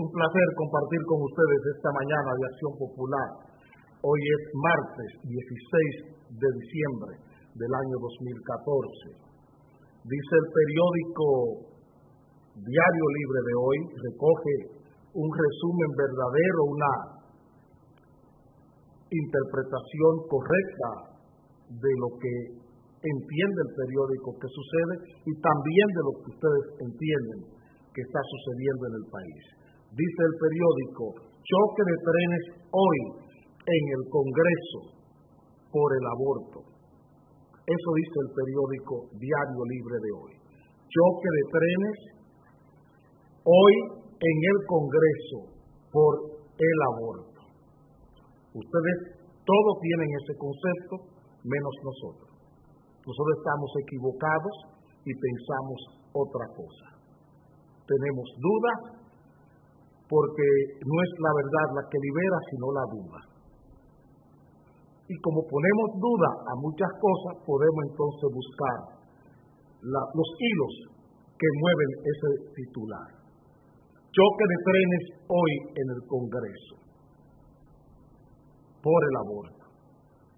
un placer compartir con ustedes esta mañana de Acción Popular. Hoy es martes 16 de diciembre del año 2014. Dice el periódico Diario Libre de hoy, recoge un resumen verdadero, una interpretación correcta de lo que entiende el periódico que sucede y también de lo que ustedes entienden que está sucediendo en el país. Dice el periódico, choque de trenes hoy en el Congreso por el aborto. Eso dice el periódico Diario Libre de hoy. Choque de trenes hoy en el Congreso por el aborto. Ustedes todos tienen ese concepto, menos nosotros. Nosotros estamos equivocados y pensamos otra cosa. Tenemos dudas porque no es la verdad la que libera, sino la duda. Y como ponemos duda a muchas cosas, podemos entonces buscar los hilos que mueven ese titular. Choque de trenes hoy en el Congreso por el aborto.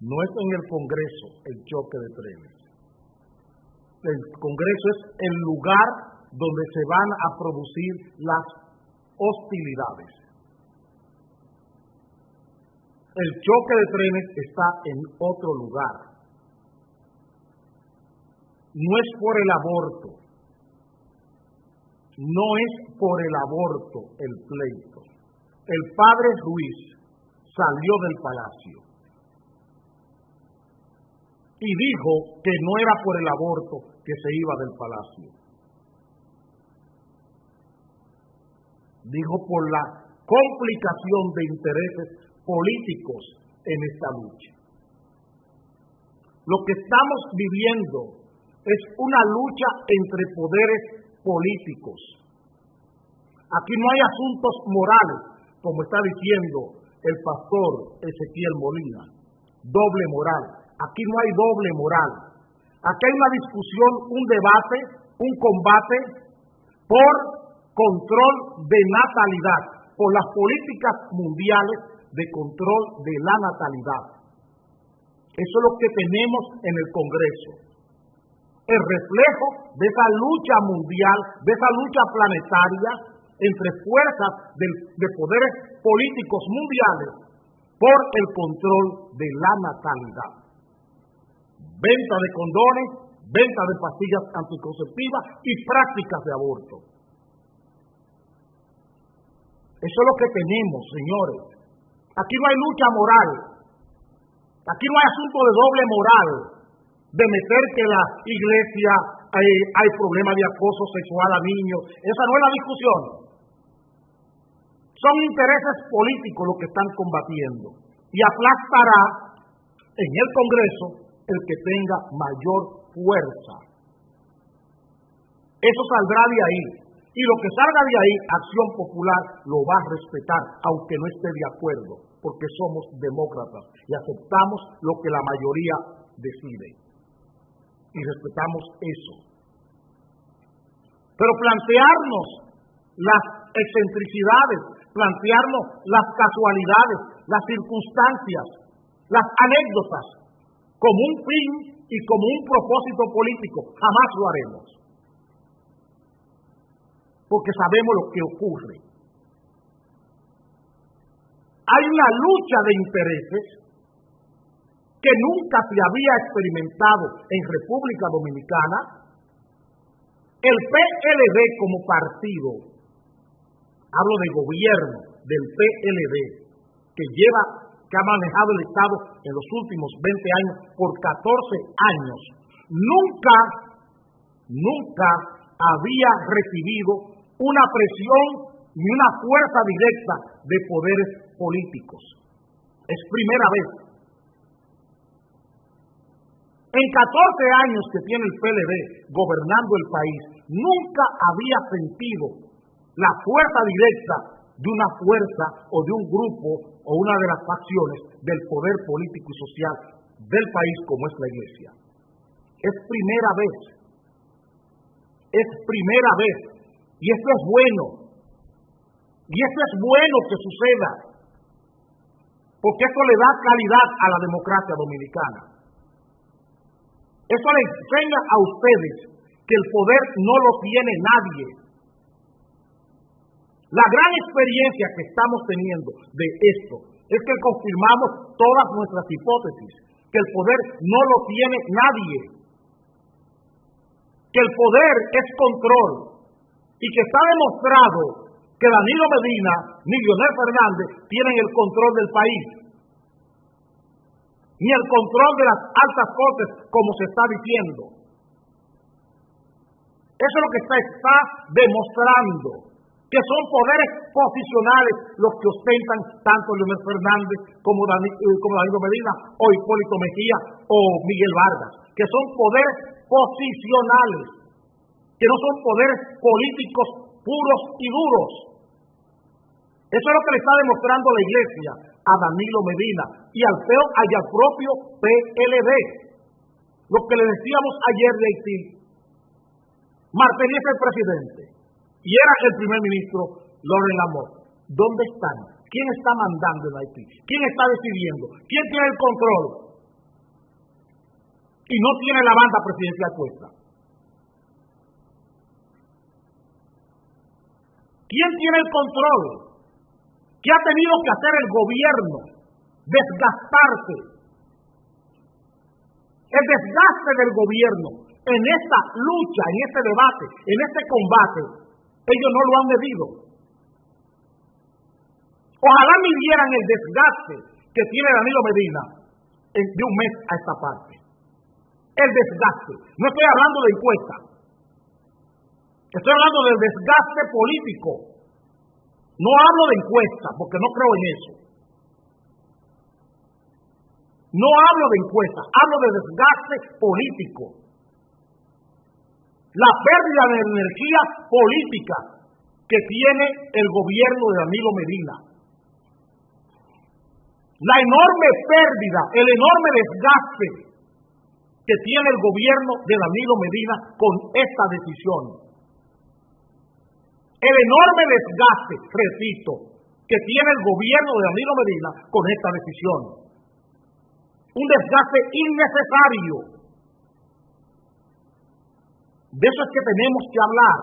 No es en el Congreso el choque de trenes. El Congreso es el lugar donde se van a producir las hostilidades. El choque de trenes está en otro lugar. No es por el aborto. No es por el aborto el pleito. El padre Ruiz salió del palacio y dijo que no era por el aborto que se iba del palacio. Dijo por la complicación de intereses políticos en esta lucha. Lo que estamos viviendo es una lucha entre poderes políticos. Aquí no hay asuntos morales, como está diciendo el pastor Ezequiel Molina, doble moral. Aquí no hay doble moral. Aquí hay una discusión, un debate, un combate por control de natalidad, por las políticas mundiales de control de la natalidad. Eso es lo que tenemos en el Congreso. El reflejo de esa lucha mundial, de esa lucha planetaria entre fuerzas de poderes políticos mundiales por el control de la natalidad. Venta de condones, venta de pastillas anticonceptivas y prácticas de aborto. Eso es lo que tenemos, señores. Aquí no hay lucha moral. Aquí no hay asunto de doble moral, de meter que la iglesia hay problemas de acoso sexual a niños. Esa no es la discusión. Son intereses políticos los que están combatiendo. Y aplastará en el Congreso el que tenga mayor fuerza. Eso saldrá de ahí. Y lo que salga de ahí, Acción Popular lo va a respetar, aunque no esté de acuerdo, porque somos demócratas y aceptamos lo que la mayoría decide. Y respetamos eso. Pero plantearnos las excentricidades, plantearnos las casualidades, las circunstancias, las anécdotas, como un fin y como un propósito político, jamás lo haremos. Porque sabemos lo que ocurre. Hay una lucha de intereses que nunca se había experimentado en República Dominicana. El PLD como partido, hablo de gobierno del PLD, que ha manejado el Estado en los últimos 20 años, por 14 años, nunca había recibido una presión ni una fuerza directa de poderes políticos. Es primera vez. En 14 años que tiene el PLD gobernando el país, nunca había sentido la fuerza directa de una fuerza o de un grupo o una de las facciones del poder político y social del país como es la Iglesia. Es primera vez. Es primera vez. Y esto es bueno. Y eso es bueno que suceda, porque eso le da calidad a la democracia dominicana. Eso le enseña a ustedes que el poder no lo tiene nadie. La gran experiencia que estamos teniendo de esto es que confirmamos todas nuestras hipótesis, que el poder no lo tiene nadie, que el poder es control y que está demostrado que Danilo Medina ni Leonel Fernández tienen el control del país, ni el control de las altas cortes como se está diciendo. Eso es lo que está demostrando, que son poderes posicionales los que ostentan tanto Leonel Fernández como Danilo Medina o Hipólito Mejía o Miguel Vargas, que son poderes posicionales, que no son poderes políticos puros y duros. Eso es lo que le está demostrando la Iglesia a Danilo Medina y al propio PLD. Lo que le decíamos ayer de Haití, Martelly es el presidente y era el primer ministro Laurent Lamont. ¿Dónde están? ¿Quién está mandando en Haití? ¿Quién está decidiendo? ¿Quién tiene el control? Y no tiene la banda presidencial puesta. ¿Quién tiene el control? ¿Qué ha tenido que hacer el gobierno? Desgastarse. El desgaste del gobierno en esta lucha, en este debate, en este combate, ellos no lo han medido. Ojalá midieran el desgaste que tiene Danilo Medina de un mes a esta parte. El desgaste. No estoy hablando de encuesta. Estoy hablando del desgaste político. No hablo de encuesta, porque no creo en eso. No hablo de encuesta, hablo de desgaste político. La pérdida de energía política que tiene el gobierno de Danilo Medina. La enorme pérdida, el enorme desgaste que tiene el gobierno de Danilo Medina con esta decisión. El enorme desgaste, repito, que tiene el gobierno de Danilo Medina con esta decisión. Un desgaste innecesario. De eso es que tenemos que hablar.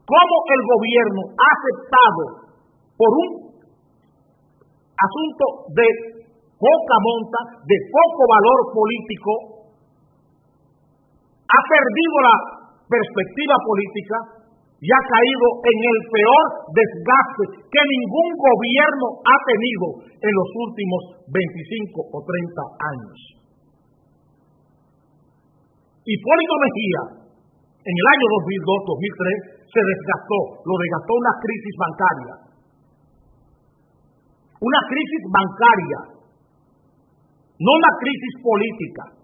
¿Cómo el gobierno ha aceptado por un asunto de poca monta, de poco valor político, ha perdido la perspectiva política y ha caído en el peor desgaste que ningún gobierno ha tenido en los últimos 25 o 30 años? Hipólito Mejía, en el año 2002-2003, se desgastó, lo desgastó una crisis bancaria. Una crisis bancaria, no una crisis política,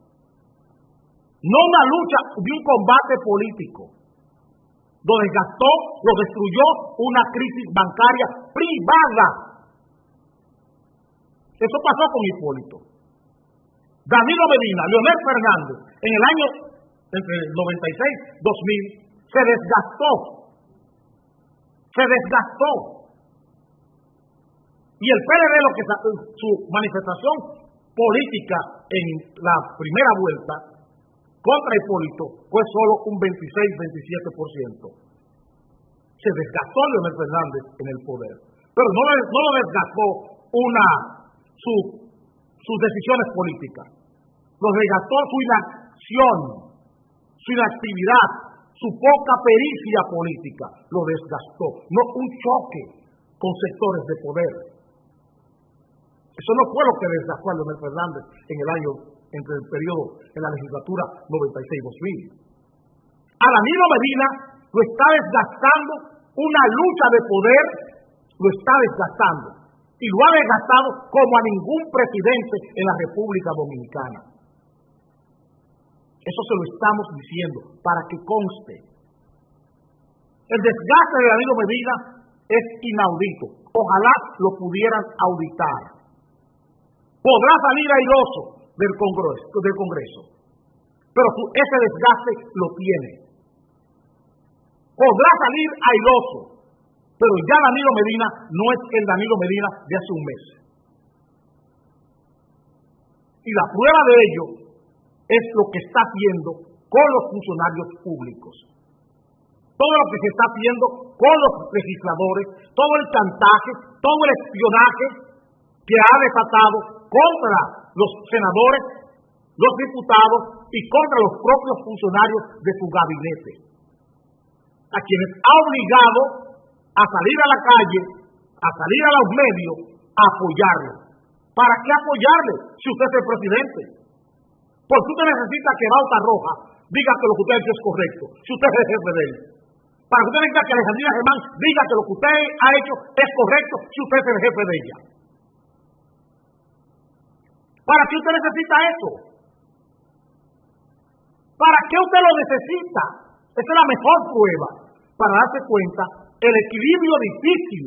no una lucha de un combate político. Lo desgastó, lo destruyó una crisis bancaria privada. Eso pasó con Hipólito. Danilo Medina, Leonel Fernández, en el año entre el 96-2000, se desgastó. Se desgastó. Y el PLD, su manifestación política en la primera vuelta contra Hipólito fue solo un 26-27%. Se desgastó Leonel Fernández en el poder. Pero no lo desgastó sus decisiones políticas. Lo desgastó su inacción, su inactividad, su poca pericia política. Lo desgastó. No un choque con sectores de poder. Eso no fue lo que desgastó a Leonel Fernández entre el periodo, en la legislatura 96-2000. A Danilo Medina lo está desgastando una lucha de poder, lo está desgastando. Y lo ha desgastado como a ningún presidente en la República Dominicana. Eso se lo estamos diciendo para que conste. El desgaste de Danilo Medina es inaudito. Ojalá lo pudieran auditar. Podrá salir airoso del Congreso, pero ese desgaste lo tiene. Podrá salir airoso, Pero ya Danilo Medina no es el Danilo Medina de hace un mes. Y la prueba de ello es lo que está haciendo con los funcionarios públicos. Todo lo que se está haciendo con los legisladores, todo el chantaje, todo el espionaje que ha desatado contra los senadores, los diputados y contra los propios funcionarios de su gabinete, a quienes ha obligado a salir a la calle, a salir a los medios, a apoyarlo. ¿Para qué apoyarle si usted es el presidente? Porque usted necesita que Bauta Roja diga que lo que usted ha hecho es correcto, si usted es el jefe de él. Para que usted necesita que Alejandrina Germán diga que lo que usted ha hecho es correcto, si usted es el jefe de ella. ¿Para qué usted necesita eso? ¿Para qué usted lo necesita? Esa es la mejor prueba para darse cuenta el equilibrio difícil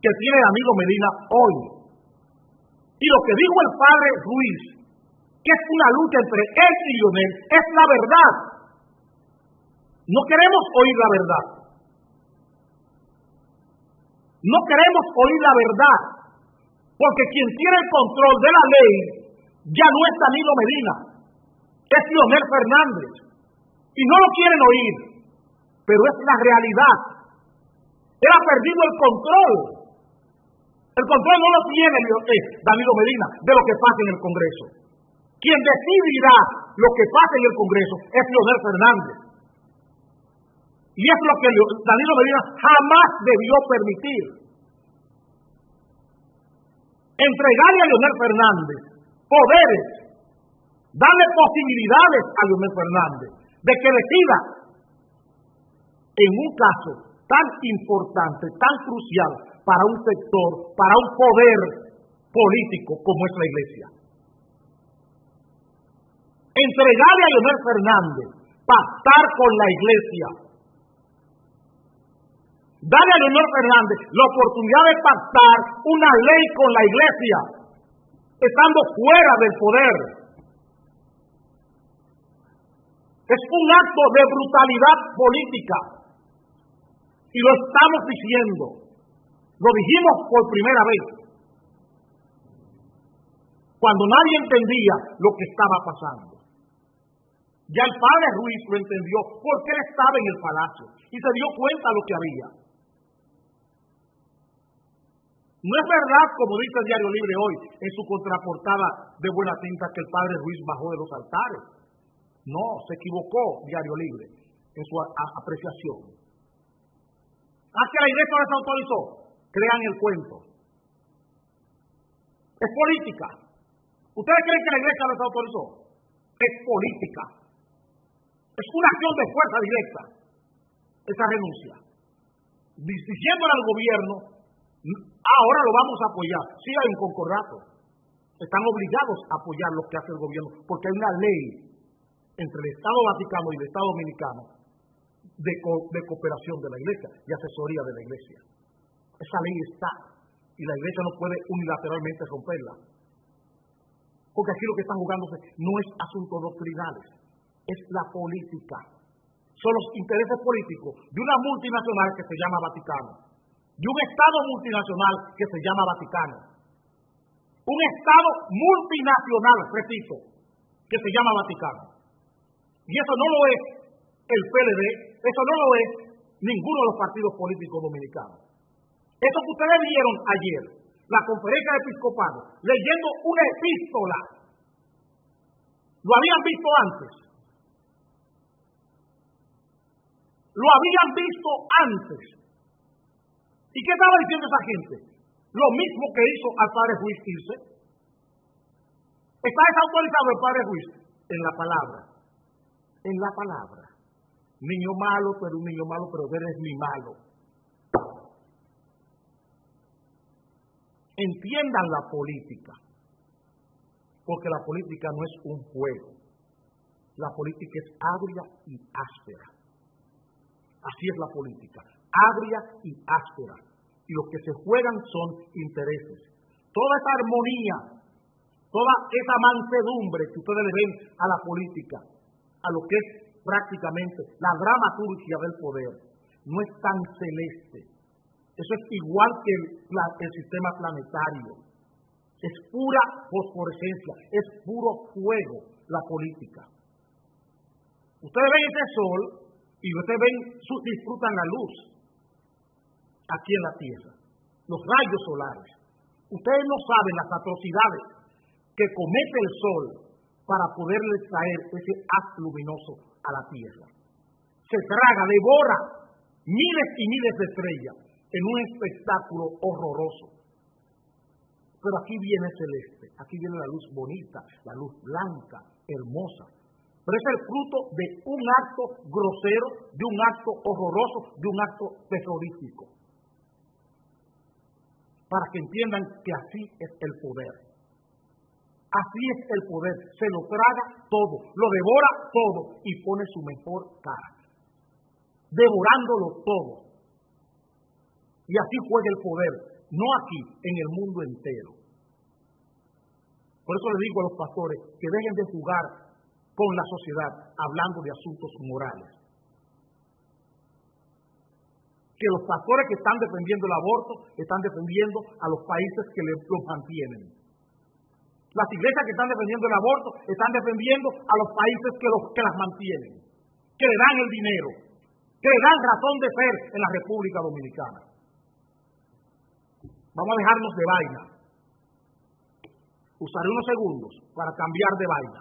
que tiene Danilo Medina hoy. Y lo que dijo el padre Ruiz, que es una lucha entre él y Lionel, es la verdad. No queremos oír la verdad. No queremos oír la verdad, porque quien tiene el control de la ley ya no es Danilo Medina, es Leonel Fernández. Y no lo quieren oír, pero es la realidad. Él ha perdido el control. El control no lo tiene Danilo Medina de lo que pasa en el Congreso. Quien decidirá lo que pasa en el Congreso es Leonel Fernández. Y es lo que Danilo Medina jamás debió permitir. Entregarle a Leonel Fernández poderes, darle posibilidades a Leonel Fernández de que decida en un caso tan importante, tan crucial para un sector, para un poder político como es la Iglesia. Entregarle a Leonel Fernández, pactar con la Iglesia. Darle a Leonel Fernández la oportunidad de pactar una ley con la Iglesia, estando fuera del poder. Es un acto de brutalidad política. Y lo estamos diciendo. Lo dijimos por primera vez. Cuando nadie entendía lo que estaba pasando. Ya el padre Ruiz lo entendió porque él estaba en el palacio y se dio cuenta de lo que había. No es verdad, como dice el Diario Libre hoy, en su contraportada de buena tinta, que el padre Ruiz bajó de los altares. No, se equivocó Diario Libre en su apreciación. Que la Iglesia les autorizó. Crean el cuento. Es política. ¿Ustedes creen que la Iglesia les autorizó? Es política. Es una acción de fuerza directa. Esa renuncia. Diciéndole al gobierno, ahora lo vamos a apoyar. Sí hay un concordato. Están obligados a apoyar lo que hace el gobierno, porque hay una ley entre el Estado Vaticano y el Estado Dominicano de cooperación de la Iglesia, de asesoría de la Iglesia. Esa ley está, y la Iglesia no puede unilateralmente romperla. Porque aquí lo que están jugándose no es asuntos doctrinales, es la política. Son los intereses políticos de una multinacional que se llama Vaticano, de un Estado multinacional que se llama Vaticano. Un Estado multinacional, repito, que se llama Vaticano. Y eso no lo es el PLD, eso no lo es ninguno de los partidos políticos dominicanos. Eso que ustedes vieron ayer, la conferencia de episcopado, leyendo una epístola, lo habían visto antes. Lo habían visto antes. ¿Y qué estaba diciendo esa gente? Lo mismo que hizo al padre Ruiz irse. ¿Está desautorizado el padre Ruiz? En la palabra. En la palabra. Niño malo, pero un niño malo, pero eres mi malo. Entiendan la política. Porque la política no es un juego. La política es agria y áspera. Así es la política. Agria y áspera. Y lo que se juegan son intereses. Toda esa armonía, toda esa mansedumbre que ustedes le ven a la política, a lo que es prácticamente la dramaturgia del poder, no es tan celeste. Eso es igual que el sistema planetario. Es pura fosforescencia, es puro fuego la política. Ustedes ven ese sol y ustedes disfrutan la luz aquí en la Tierra, los rayos solares. Ustedes no saben las atrocidades que comete el sol para poderle traer ese haz luminoso a la Tierra. Se traga, devora miles y miles de estrellas en un espectáculo horroroso. Pero aquí viene celeste, aquí viene la luz bonita, la luz blanca, hermosa. Pero es el fruto de un acto grosero, de un acto horroroso, de un acto terrorífico. Para que entiendan que así es el poder. Así es el poder. Se lo traga todo, lo devora todo y pone su mejor cara. Devorándolo todo. Y así juega el poder. No aquí, en el mundo entero. Por eso le digo a los pastores que dejen de jugar con la sociedad hablando de asuntos morales. Que los pastores que están defendiendo el aborto están defendiendo a los países que los mantienen. Las iglesias que están defendiendo el aborto están defendiendo a los países que las mantienen, que le dan el dinero, que le dan razón de ser en la República Dominicana. Vamos a dejarnos de vaina. Usaré unos segundos para cambiar de vaina.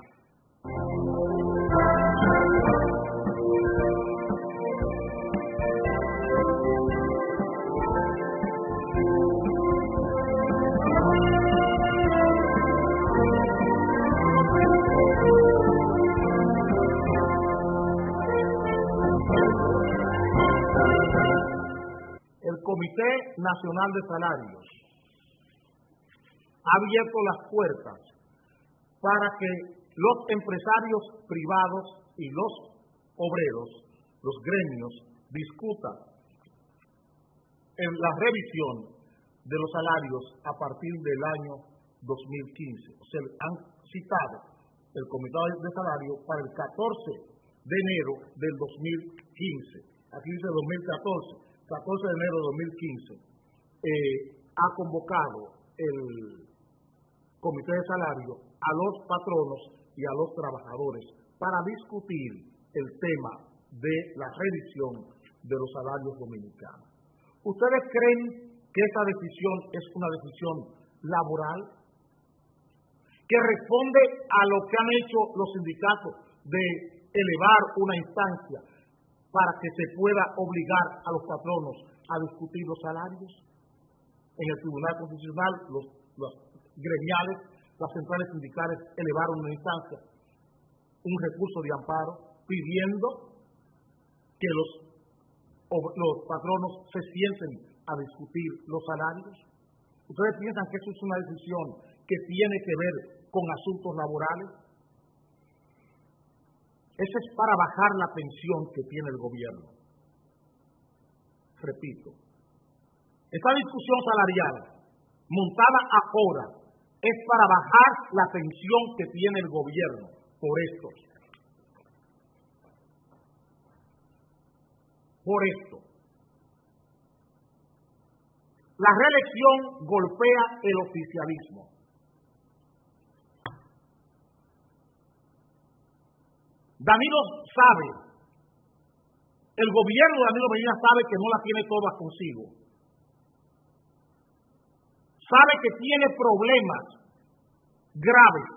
El Comité Nacional de Salarios ha abierto las puertas para que los empresarios privados y los obreros, los gremios, discutan en la revisión de los salarios a partir del año 2015. O sea, han citado el Comité de Salarios para el 14 de enero del 2015. Aquí dice 2014. 14 de enero de 2015, ha convocado el Comité de Salario a los patronos y a los trabajadores para discutir el tema de la revisión de los salarios dominicanos. ¿Ustedes creen que esta decisión es una decisión laboral? ¿Que responde a lo que han hecho los sindicatos de elevar una instancia para que se pueda obligar a los patronos a discutir los salarios? En el Tribunal Constitucional, los gremiales, las centrales sindicales elevaron una instancia, un recurso de amparo, pidiendo que los patronos se sienten a discutir los salarios. ¿Ustedes piensan que eso es una decisión que tiene que ver con asuntos laborales? Eso es para bajar la pensión que tiene el gobierno. Repito, esta discusión salarial montada ahora es para bajar la pensión que tiene el gobierno por esto. Por esto. La reelección golpea el oficialismo. Danilo sabe, el gobierno de Danilo Medina sabe que no la tiene toda consigo. Sabe que tiene problemas graves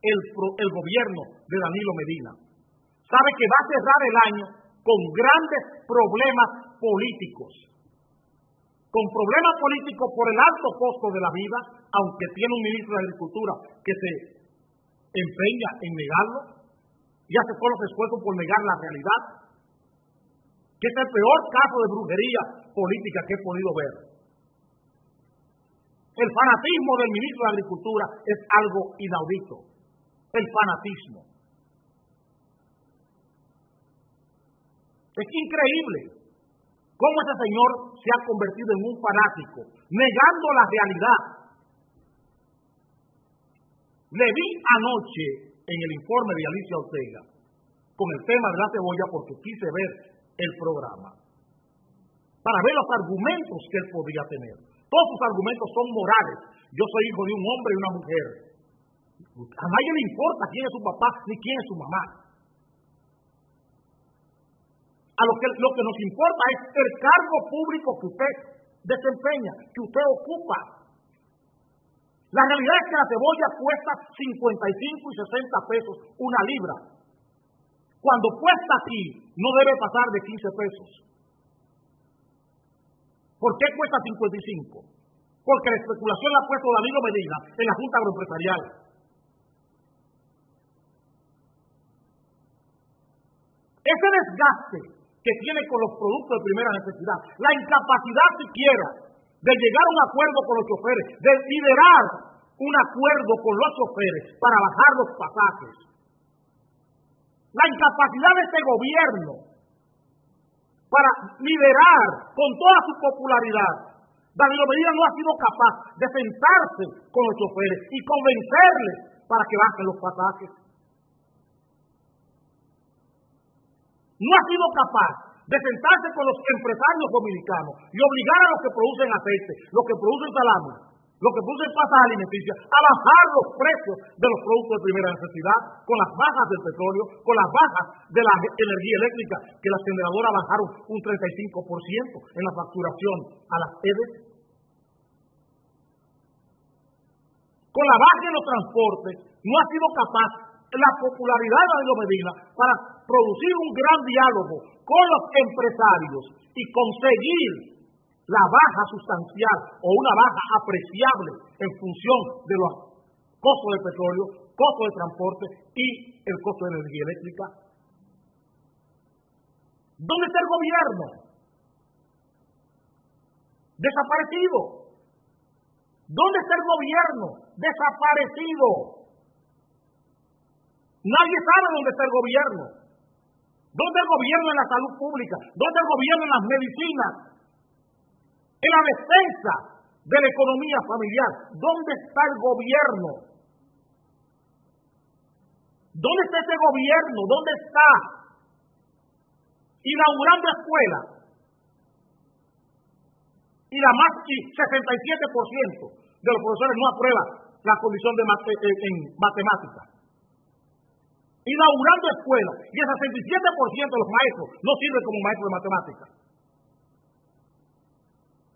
el gobierno de Danilo Medina. Sabe que va a cerrar el año con grandes problemas políticos. Con problemas políticos por el alto costo de la vida, aunque tiene un ministro de Agricultura que se empeña en negarlo y hace todos los esfuerzos por negar la realidad, que es el peor caso de brujería política que he podido ver. El fanatismo del ministro de Agricultura es algo inaudito. El fanatismo. Es increíble cómo ese señor se ha convertido en un fanático, negando la realidad. Le vi anoche en el informe de Alicia Ortega con el tema de la cebolla porque quise ver el programa. para ver los argumentos que él podría tener. Todos sus argumentos son morales. Yo soy hijo de un hombre y una mujer. A nadie le importa quién es su papá ni quién es su mamá. A lo que nos importa es el cargo público que usted desempeña, que usted ocupa. La realidad es que la cebolla cuesta 55 y 60 pesos una libra. Cuando cuesta aquí, no debe pasar de 15 pesos. ¿Por qué cuesta 55? Porque la especulación la ha puesto Danilo Medina en la Junta Agroempresarial. Ese desgaste que tiene con los productos de primera necesidad, la incapacidad siquiera de llegar a un acuerdo con los choferes, de liderar un acuerdo con los choferes para bajar los pasajes, la incapacidad de este gobierno para liderar con toda su popularidad. Danilo Medina no ha sido capaz de sentarse con los choferes y convencerles para que bajen los pasajes. No ha sido capaz de sentarse con los empresarios dominicanos y obligar a los que producen aceite, los que producen salami, los que producen pasas alimenticias, a bajar los precios de los productos de primera necesidad, con las bajas del petróleo, con las bajas de la energía eléctrica, que las generadoras bajaron un 35% en la facturación a las sedes. Con la baja en los transportes, no ha sido capaz la popularidad de Danilo Medina para producir un gran diálogo con los empresarios y conseguir la baja sustancial o una baja apreciable en función de los costos del petróleo, costos de transporte y el costo de energía eléctrica. ¿Dónde está el gobierno? Desaparecido. ¿Dónde está el gobierno? Desaparecido. Nadie sabe dónde está el gobierno. ¿Dónde está el gobierno en la salud pública? ¿Dónde está el gobierno en las medicinas? En la defensa de la economía familiar. ¿Dónde está el gobierno? ¿Dónde está ese gobierno? ¿Dónde está? Inaugurando escuelas. Y la más 67% de los profesores no aprueba la condición en matemáticas. Inaugurando escuelas. Y el 67% de los maestros no sirven como maestros de matemáticas.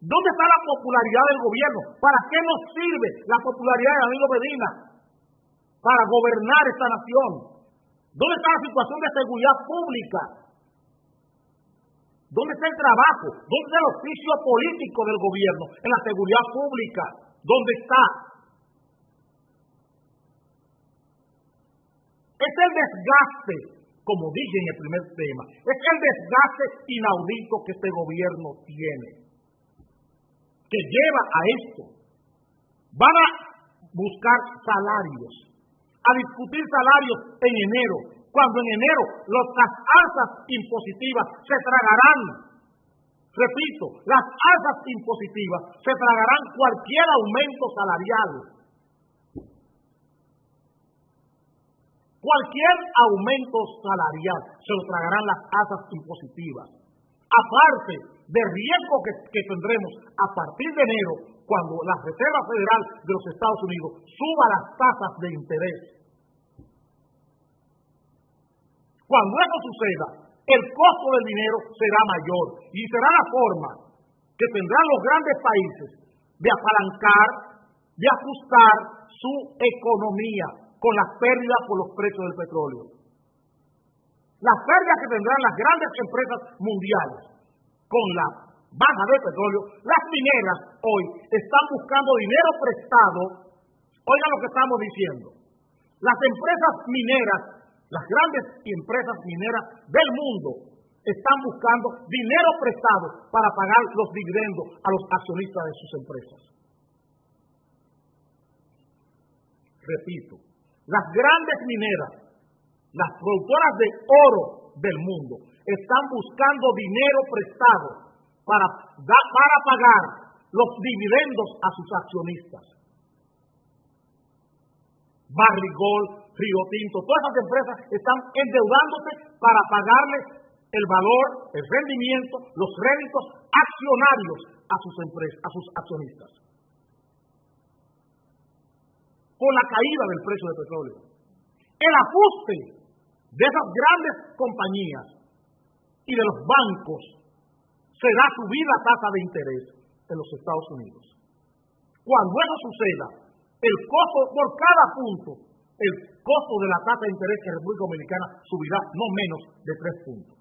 ¿Dónde está la popularidad del gobierno? ¿Para qué nos sirve la popularidad de Danilo Medina? Para gobernar esta nación. ¿Dónde está la situación de seguridad pública? ¿Dónde está el trabajo? ¿Dónde está el oficio político del gobierno en la seguridad pública? ¿Dónde está? Es el desgaste, como dije en el primer tema, es el desgaste inaudito que este gobierno tiene, que lleva a esto. Van a buscar salarios, a discutir salarios en enero, cuando en enero las alzas impositivas se tragarán, repito, las alzas impositivas se tragarán cualquier aumento salarial. Cualquier aumento salarial se lo tragarán las alzas impositivas. Aparte del riesgo que tendremos a partir de enero, cuando la Reserva Federal de los Estados Unidos suba las tasas de interés. Cuando eso suceda, el costo del dinero será mayor y será la forma que tendrán los grandes países de apalancar, de ajustar su economía con las pérdidas por los precios del petróleo. Las pérdidas que tendrán las grandes empresas mundiales con la baja del petróleo, las mineras hoy están buscando dinero prestado. Oigan lo que estamos diciendo. Las empresas mineras, las grandes empresas mineras del mundo están buscando dinero prestado para pagar los dividendos a los accionistas de sus empresas. Repito, las grandes mineras, las productoras de oro del mundo, están buscando dinero prestado para pagar los dividendos a sus accionistas. Barrick Gold, Río Tinto, todas esas empresas están endeudándose para pagarles el valor, el rendimiento, los réditos accionarios a sus empresas, a sus accionistas. Por la caída del precio del petróleo. El ajuste de esas grandes compañías y de los bancos será subir la tasa de interés en los Estados Unidos. Cuando eso suceda, el costo por cada punto, el costo de la tasa de interés en República Dominicana subirá no menos de 3 puntos.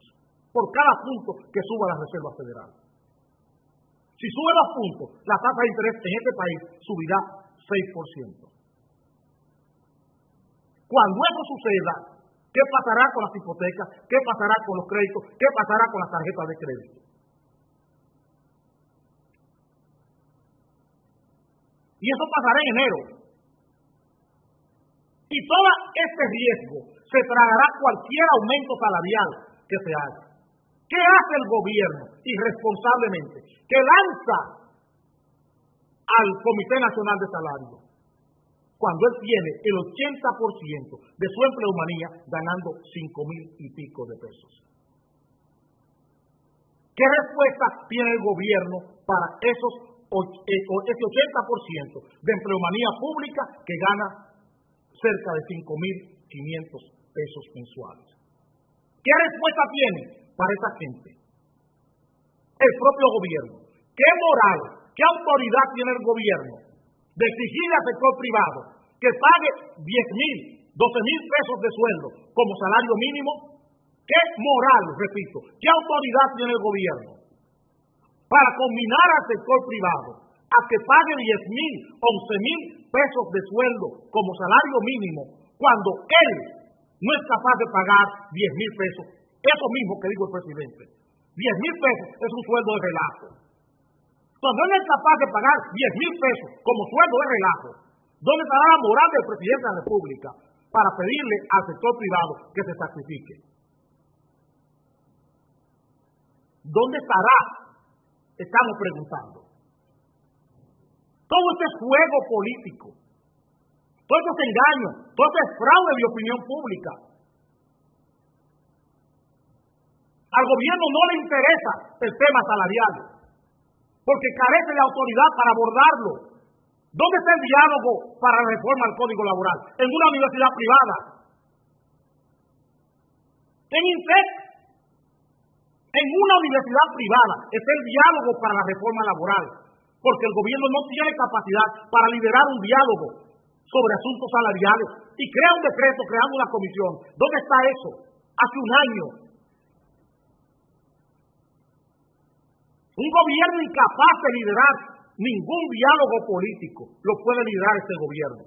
Por cada punto que suba la Reserva Federal. Si sube 2 puntos, la tasa de interés en este país subirá 6%. Cuando eso suceda, ¿qué pasará con las hipotecas? ¿Qué pasará con los créditos? ¿Qué pasará con las tarjetas de crédito? Y eso pasará en enero. Y todo este riesgo se tragará cualquier aumento salarial que se haga. ¿Qué hace el gobierno irresponsablemente? Que lanza al Comité Nacional de Salarios, cuando él tiene el 80% de su empleomanía ganando 5,000 y pico de pesos. ¿Qué respuesta tiene el gobierno para ese 80% de empleomanía pública que gana cerca de 5,500 pesos mensuales? ¿Qué respuesta tiene para esa gente? El propio gobierno. ¿Qué moral, qué autoridad tiene el gobierno de exigirle al sector privado que pague 10,000, 12,000 pesos de sueldo como salario mínimo? ¿Qué moral, repito, qué autoridad tiene el gobierno para combinar al sector privado a que pague 10,000, 11,000 pesos de sueldo como salario mínimo cuando él no es capaz de pagar 10,000 pesos? Eso mismo que dijo el presidente. 10,000 pesos es un sueldo de relajo. Cuando él no es capaz de pagar 10,000 pesos como sueldo de relajo, ¿dónde estará la moral del presidente de la República para pedirle al sector privado que se sacrifique? ¿Dónde estará? Estamos preguntando. Todo este juego político, todo este engaño, todo este fraude de opinión pública. Al gobierno no le interesa el tema salarial, porque carece de autoridad para abordarlo. ¿Dónde está el diálogo para la reforma al Código Laboral? En una universidad privada. En INTEC, en una universidad privada, está el diálogo para la reforma laboral, porque el gobierno no tiene capacidad para liderar un diálogo sobre asuntos salariales y crea un decreto creando una comisión. ¿Dónde está eso? Hace un año. Un gobierno incapaz de liderar ningún diálogo político lo puede liderar este gobierno.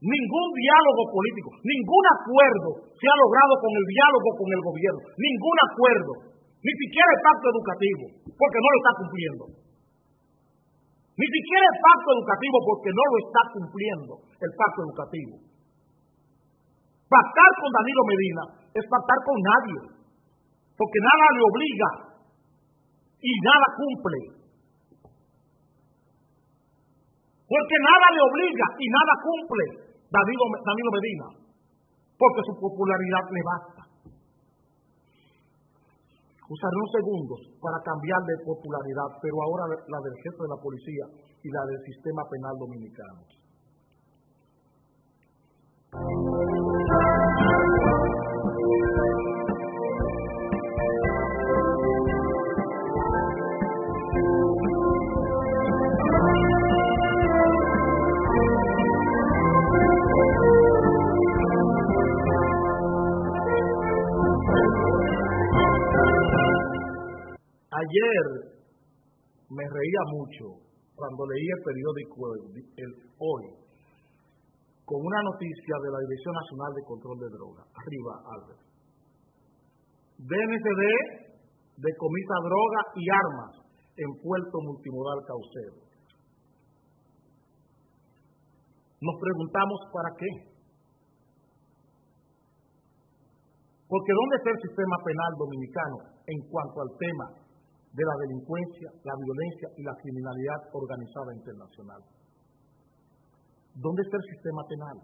Ningún diálogo político, ningún acuerdo se ha logrado con el diálogo con el gobierno. Ningún acuerdo, ni siquiera el pacto educativo, porque no lo está cumpliendo. Ni siquiera el pacto educativo, porque no lo está cumpliendo el pacto educativo. Pactar con Danilo Medina es pactar con nadie, porque nada le obliga y nada cumple. Porque nada le obliga y nada cumple Danilo Medina, porque su popularidad le basta. Usaré unos segundos para cambiar de popularidad, pero ahora la del jefe de la policía y la del sistema penal dominicano. Ayer me reía mucho cuando leí el periódico el Hoy con una noticia de la Dirección Nacional de Control de Drogas. Arriba, Albert. DNCD decomisa droga y armas en Puerto Multimodal Caucedo. Nos preguntamos ¿para qué? Porque ¿dónde está el sistema penal dominicano en cuanto al tema de la delincuencia, la violencia y la criminalidad organizada internacional? ¿Dónde está el sistema penal?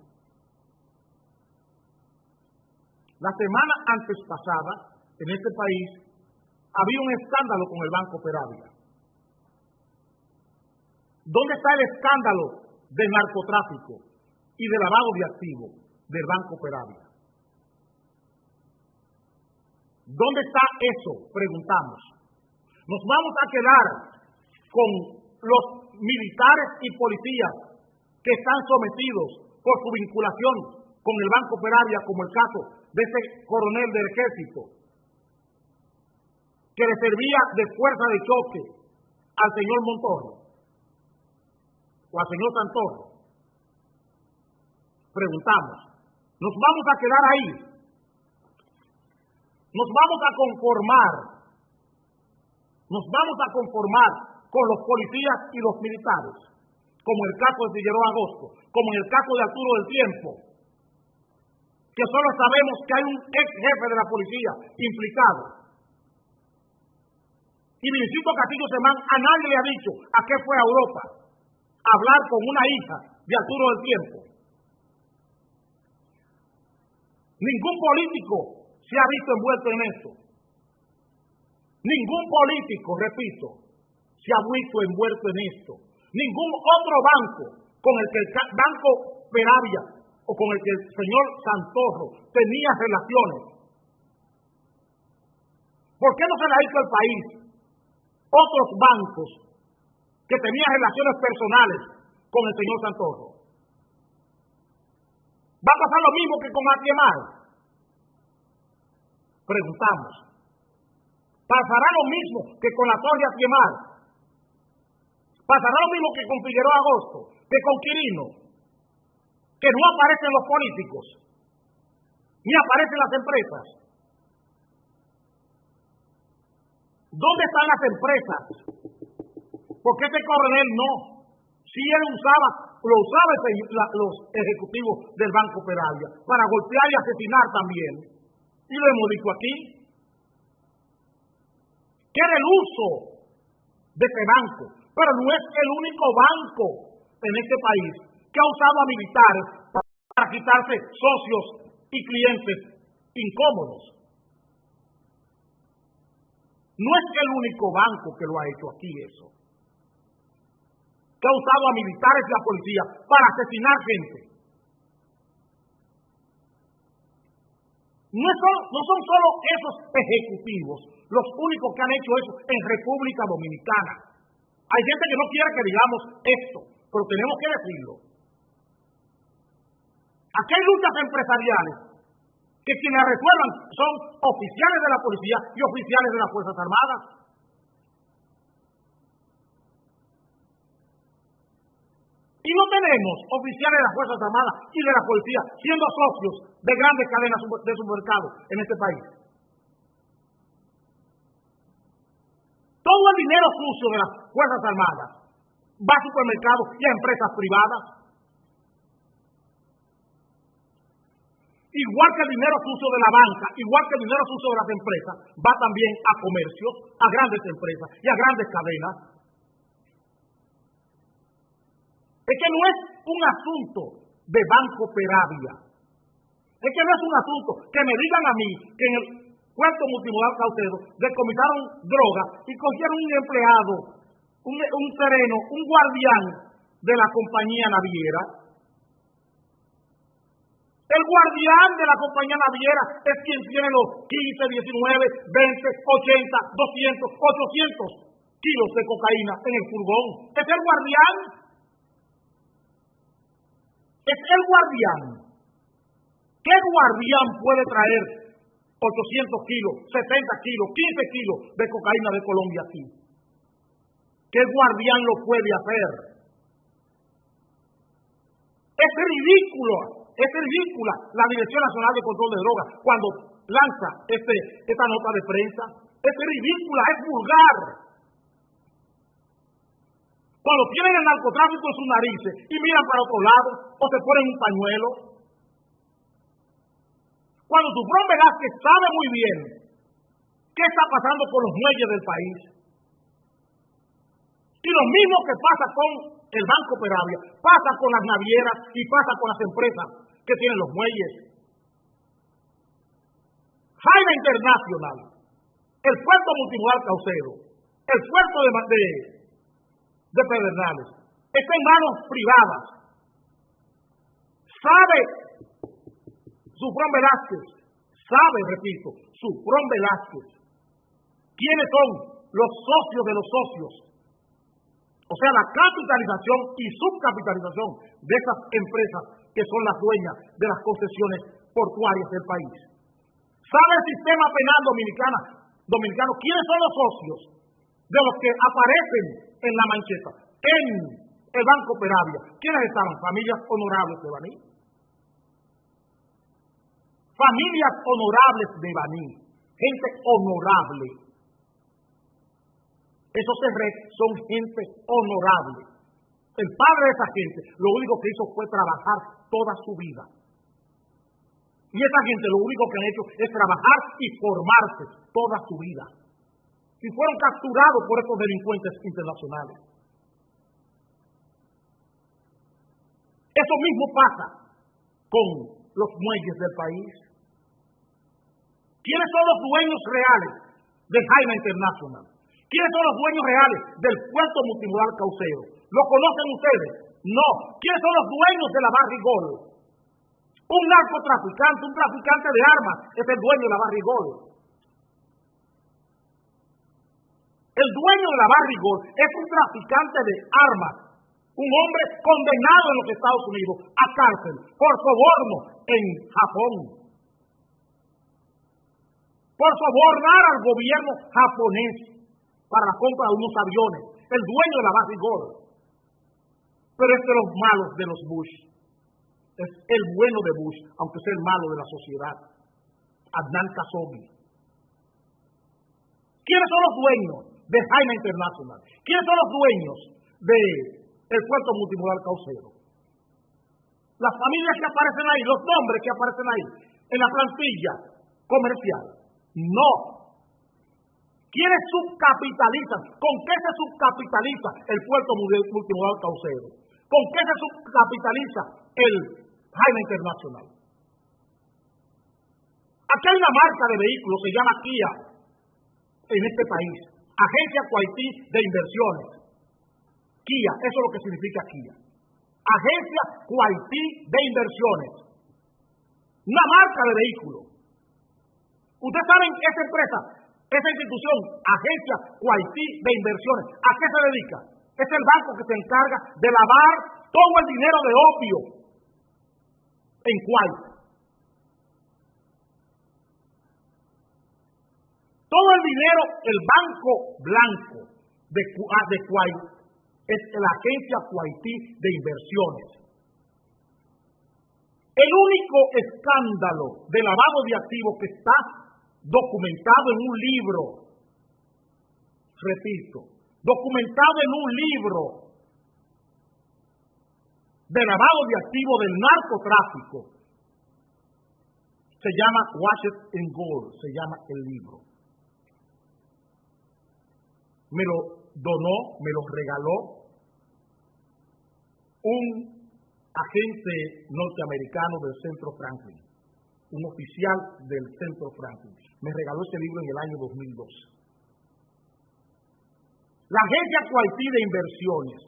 La semana antes pasada en este país había un escándalo con el Banco Peravia. ¿Dónde está el escándalo del narcotráfico y de lavado de activos del Banco Peravia? ¿Dónde está eso? Preguntamos. Nos vamos a quedar con los militares y policías que están sometidos por su vinculación con el Banco Peravia, como el caso de ese coronel del ejército que le servía de fuerza de choque al señor Montorro o al señor Santorro. Preguntamos, ¿nos vamos a quedar ahí? ¿Nos vamos a conformar con los policías y los militares, como el caso de Figueroa Agosto, como en el caso de Arturo del Tiempo, que solo sabemos que hay un ex jefe de la policía implicado? Y Vincito Castillo Semán a nadie le ha dicho a qué fue a Europa a hablar con una hija de Arturo del Tiempo. Ningún político se ha visto envuelto en esto. Ningún político, repito, se ha visto envuelto en esto. Ningún otro banco con el que el Banco Peravia o con el que el señor Santorro tenía relaciones. ¿Por qué no se le ha dicho al país otros bancos que tenían relaciones personales con el señor Santorro? ¿Va a pasar lo mismo que con Atiemar? Preguntamos. ¿Pasará lo mismo que con la Torre Atiemar? ¿Pasará lo mismo que con Figueroa Agosto, que con Quirino? Que no aparecen los políticos, ni aparecen las empresas. ¿Dónde están las empresas? Porque este coronel no. Si él lo usaba los ejecutivos del Banco Peravia para golpear y asesinar también. Y lo hemos dicho aquí. Que era el uso de este banco, pero no es el único banco en este país que ha usado a militares para quitarse socios y clientes incómodos. No es el único banco que lo ha hecho aquí eso, que ha usado a militares y a policía para asesinar gente. No son solo esos ejecutivos los únicos que han hecho eso en República Dominicana. Hay gente que no quiere que digamos esto, pero tenemos que decirlo. Aquí hay luchas empresariales que quienes resuelvan son oficiales de la policía y oficiales de las Fuerzas Armadas. Y no tenemos oficiales de las Fuerzas Armadas y de la policía siendo socios de grandes cadenas de supermercados en este país. Todo el dinero sucio de las Fuerzas Armadas va a supermercados y a empresas privadas. Igual que el dinero sucio de la banca, igual que el dinero sucio de las empresas, va también a comercios, a grandes empresas y a grandes cadenas. Es que no es un asunto de Banco Peravia. Es que no es un asunto que me digan a mí que en el puerto multimodal Caucedo decomisaron droga y cogieron un empleado, un sereno, un guardián de la compañía naviera. El guardián de la compañía naviera es quien tiene los 15, 19, 20, 80, 200, 800 kilos de cocaína en el furgón. Es el guardián. Es el guardián. ¿Qué guardián puede traer 800 kilos, 70 kilos, 15 kilos de cocaína de Colombia aquí? ¿Qué guardián lo puede hacer? Es ridícula la Dirección Nacional de Control de Drogas cuando lanza esta nota de prensa. Es ridícula, es vulgar. Cuando tienen el narcotráfico en sus narices y miran para otro lado o se ponen un pañuelo. Cuando Dufrón Velázquez sabe muy bien qué está pasando con los muelles del país. Y lo mismo que pasa con el Banco Peravia, pasa con las navieras y pasa con las empresas que tienen los muelles. Jaina Internacional el puerto multimodal Caucedo, el puerto de Pedernales, está en manos privadas. Sabe Sufrón Velázquez, repito, Sufrón Velázquez, quiénes son los socios de los socios. O sea, la capitalización y subcapitalización de esas empresas que son las dueñas de las concesiones portuarias del país. ¿Sabe el sistema penal dominicano quiénes son los socios de los que aparecen en la mancheta, en el Banco Peravia? ¿Quiénes estaban? Familias honorables de Baní. Familias honorables de Baní, gente honorable. Esos son gente honorable. El padre de esa gente lo único que hizo fue trabajar toda su vida. Y esa gente lo único que han hecho es trabajar y formarse toda su vida. Y fueron capturados por estos delincuentes internacionales. Eso mismo pasa con los muelles del país. ¿Quiénes son los dueños reales de Jaina International? ¿Quiénes son los dueños reales del puerto multimodal Caucedo? ¿Lo conocen ustedes? No. ¿Quiénes son los dueños de la Barrigol? Un narcotraficante, un traficante de armas, es el dueño de la Barrigol. El dueño de la Barrigol es un traficante de armas, un hombre condenado en los Estados Unidos a cárcel por soborno en Japón, por sobornar al gobierno japonés para la compra de unos aviones, el dueño de la Barrigol. Pero es de los malos de los Bush. Es el bueno de Bush, aunque sea el malo de la sociedad. Adnan Khashoggi. ¿Quiénes son los dueños de Jaina International? ¿Quiénes son los dueños del puerto multimodal Caucedo? Las familias que aparecen ahí, los nombres que aparecen ahí, en la plantilla comercial. No. ¿Quiénes subcapitalizan? ¿Con qué se subcapitaliza el puerto multimodal Caucedo? ¿Con qué se subcapitaliza el Jaina International? Aquí hay una marca de vehículos, se llama Kia, en este país. Agencia Kuwaití de Inversiones. Kia, eso es lo que significa Kia. Agencia Kuwaití de Inversiones. Una marca de vehículos. Ustedes saben que esa empresa, esa institución, Agencia Kuwaití de Inversiones, ¿a qué se dedica? Es el banco que se encarga de lavar todo el dinero de opio en Kuwait. Todo el dinero, el Banco Blanco de Kuwait es la Agencia Kuwaití de Inversiones. El único escándalo de lavado de activos que está documentado en un libro, repito, documentado en un libro de lavado de activos del narcotráfico, se llama Washed in Gold, se llama el libro. Me lo donó, me lo regaló un agente norteamericano del Centro Franklin, un oficial del Centro Franklin. Me regaló ese libro en el año 2012. La Agencia Kuwaití de Inversiones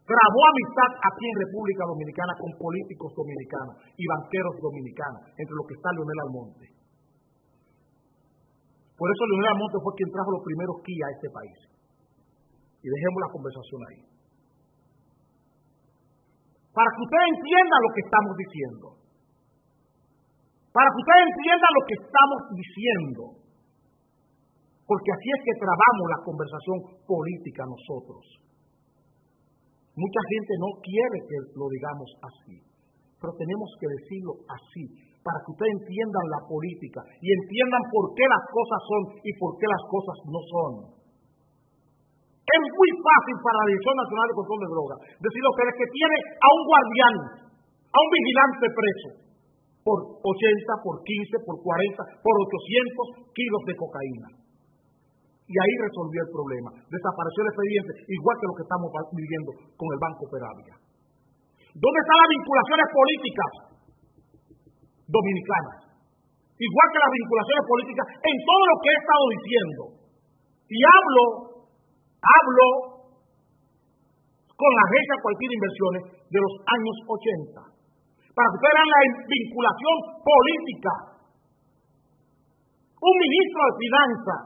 trabó amistad aquí en República Dominicana con políticos dominicanos y banqueros dominicanos, entre los que está Leonel Almonte. Por eso Leonel Almonte fue quien trajo los primeros Kia a este país. Y dejemos la conversación ahí. Para que ustedes entiendan lo que estamos diciendo. Para que ustedes entiendan lo que estamos diciendo. Porque así es que trabamos la conversación política nosotros. Mucha gente no quiere que lo digamos así, pero tenemos que decirlo así, para que ustedes entiendan la política y entiendan por qué las cosas son y por qué las cosas no son. Es muy fácil para la Dirección Nacional de Control de Drogas decirle a ustedes que tiene a un guardián, a un vigilante preso, por 80, por 15, por 40, por 800 kilos de cocaína. Y ahí resolvió el problema. Desapareció el expediente, igual que lo que estamos viviendo con el Banco Peravia. ¿Dónde están las vinculaciones políticas dominicanas? igual que las vinculaciones políticas, en todo lo que he estado diciendo. Y hablo con la Agencia Coactiva de Inversiones de los años 80, para que ustedes vean la vinculación política. Un ministro de Finanzas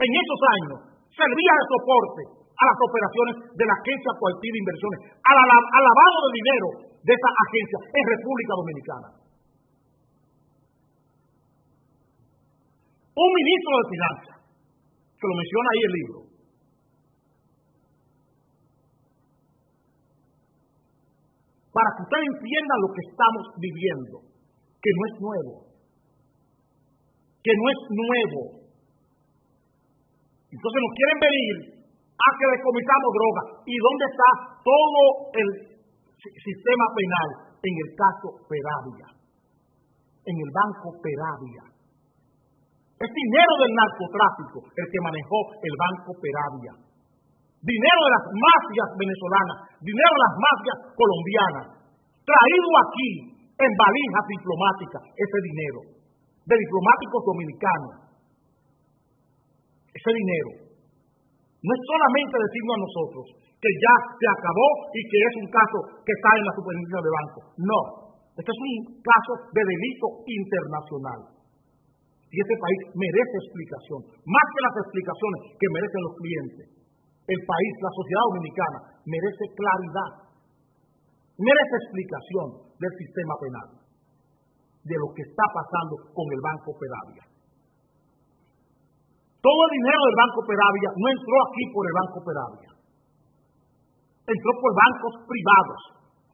en esos años servía de soporte a las operaciones de la Agencia Coactiva de Inversiones, al lavado de dinero de esa agencia en República Dominicana. Un ministro de Finanzas, que lo menciona ahí el libro. Para que ustedes entiendan lo que estamos viviendo, que no es nuevo. Entonces nos quieren venir a que decomisamos droga. ¿Y dónde está todo el sistema penal? En el caso Peravia, en el Banco Peravia. Es dinero del narcotráfico el que manejó el Banco Peravia. Dinero de las mafias venezolanas, dinero de las mafias colombianas, traído aquí en valijas diplomáticas, ese dinero, de diplomáticos dominicanos. Ese dinero no es solamente decirnos a nosotros que ya se acabó y que es un caso que está en la superintendencia de banco. No, este es un caso de delito internacional. Y este país merece explicación, más que las explicaciones que merecen los clientes. El país, la sociedad dominicana, merece claridad, merece explicación del sistema penal, de lo que está pasando con el Banco Peravia. Todo el dinero del Banco Peravia no entró aquí por el Banco Peravia. Entró por bancos privados,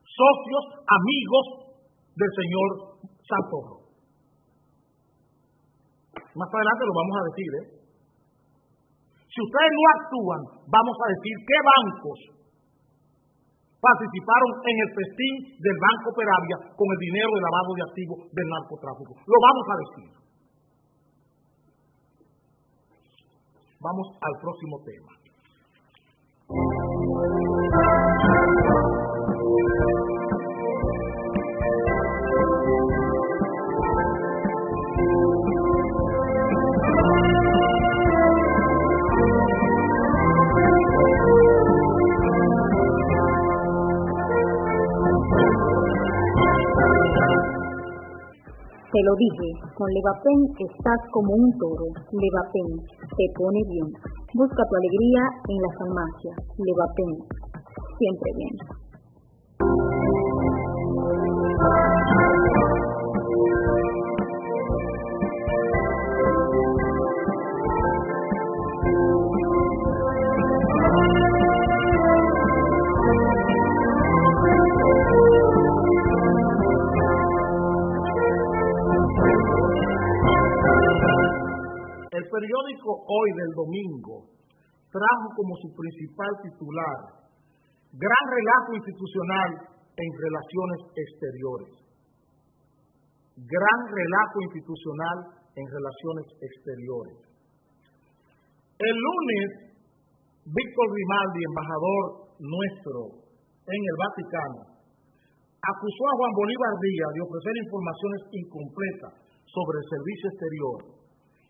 socios, amigos del señor Santoro. Más adelante lo vamos a decir, Si ustedes no actúan, vamos a decir qué bancos participaron en el festín del Banco Peravia con el dinero de lavado de activos del narcotráfico. Lo vamos a decir. Vamos al próximo tema. Te lo dije, con Levapen estás como un toro. Levapen te pone bien. Busca tu alegría en las farmacias. Levapen, siempre bien. El periódico Hoy del domingo trajo como su principal titular gran relajo institucional en relaciones exteriores. Gran relajo institucional en relaciones exteriores. El lunes, Víctor Grimaldi, embajador nuestro en el Vaticano, acusó a Juan Bolívar Díaz de ofrecer informaciones incompletas sobre el servicio exterior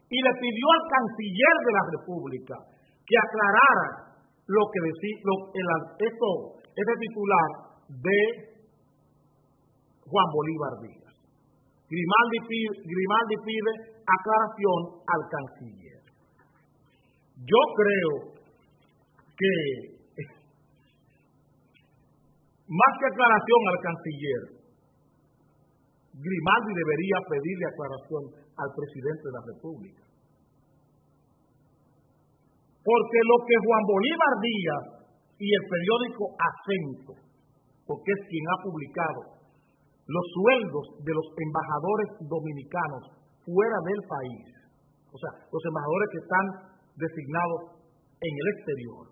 y le pidió al canciller de la República que aclarara lo que decía este titular de Juan Bolívar Díaz. Grimaldi pide aclaración al canciller. Yo creo que más que aclaración al canciller, Grimaldi debería pedirle aclaración al presidente de la República. Porque lo que Juan Bolívar Díaz y el periódico Acento, porque es quien ha publicado los sueldos de los embajadores dominicanos fuera del país, o sea, los embajadores que están designados en el exterior,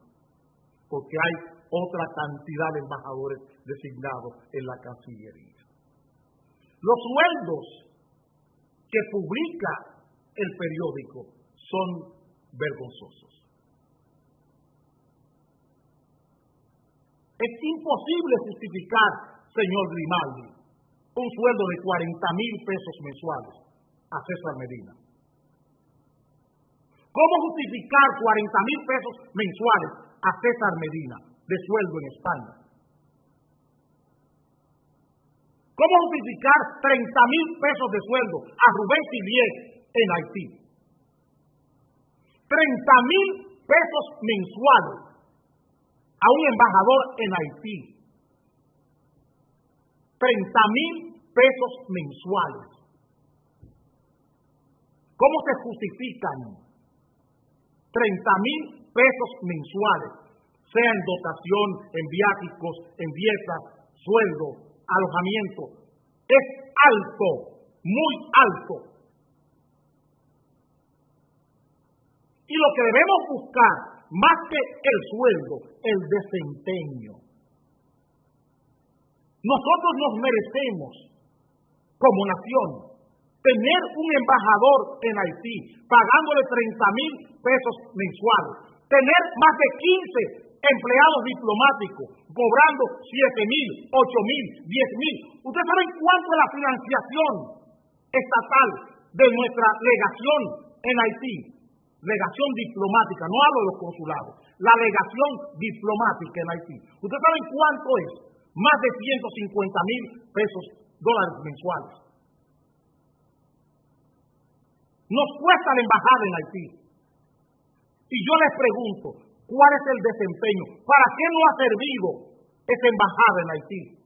porque hay otra cantidad de embajadores designados en la Cancillería. Los sueldos que publica el periódico son vergonzosos. Es imposible justificar, señor Grimaldi, un sueldo de 40,000 pesos mensuales a César Medina? ¿Cómo justificar 40,000 pesos mensuales a César Medina de sueldo en España? ¿Cómo justificar 30,000 pesos de sueldo a Rubén Silier en Haití? 30,000 pesos mensuales a un embajador en Haití. 30,000 pesos mensuales. ¿Cómo se justifican 30,000 pesos mensuales, sea en dotación, en viáticos, en dietas, sueldo, alojamiento? Es alto, muy alto. Y lo que debemos buscar, más que el sueldo, el desempeño. Nosotros nos merecemos, como nación, tener un embajador en Haití pagándole 30,000 pesos mensuales, tener más de 15 empleados diplomáticos cobrando 7,000, 8,000, 10,000. ¿Ustedes saben cuánto es la financiación estatal de nuestra legación en Haití? Legación diplomática, no hablo de los consulados, la legación diplomática en Haití. ¿Ustedes saben cuánto es? Más de 150,000 dólares mensuales. Nos cuesta la embajada en Haití. Y yo les pregunto, ¿cuál es el desempeño? ¿Para qué no ha servido esa embajada en Haití?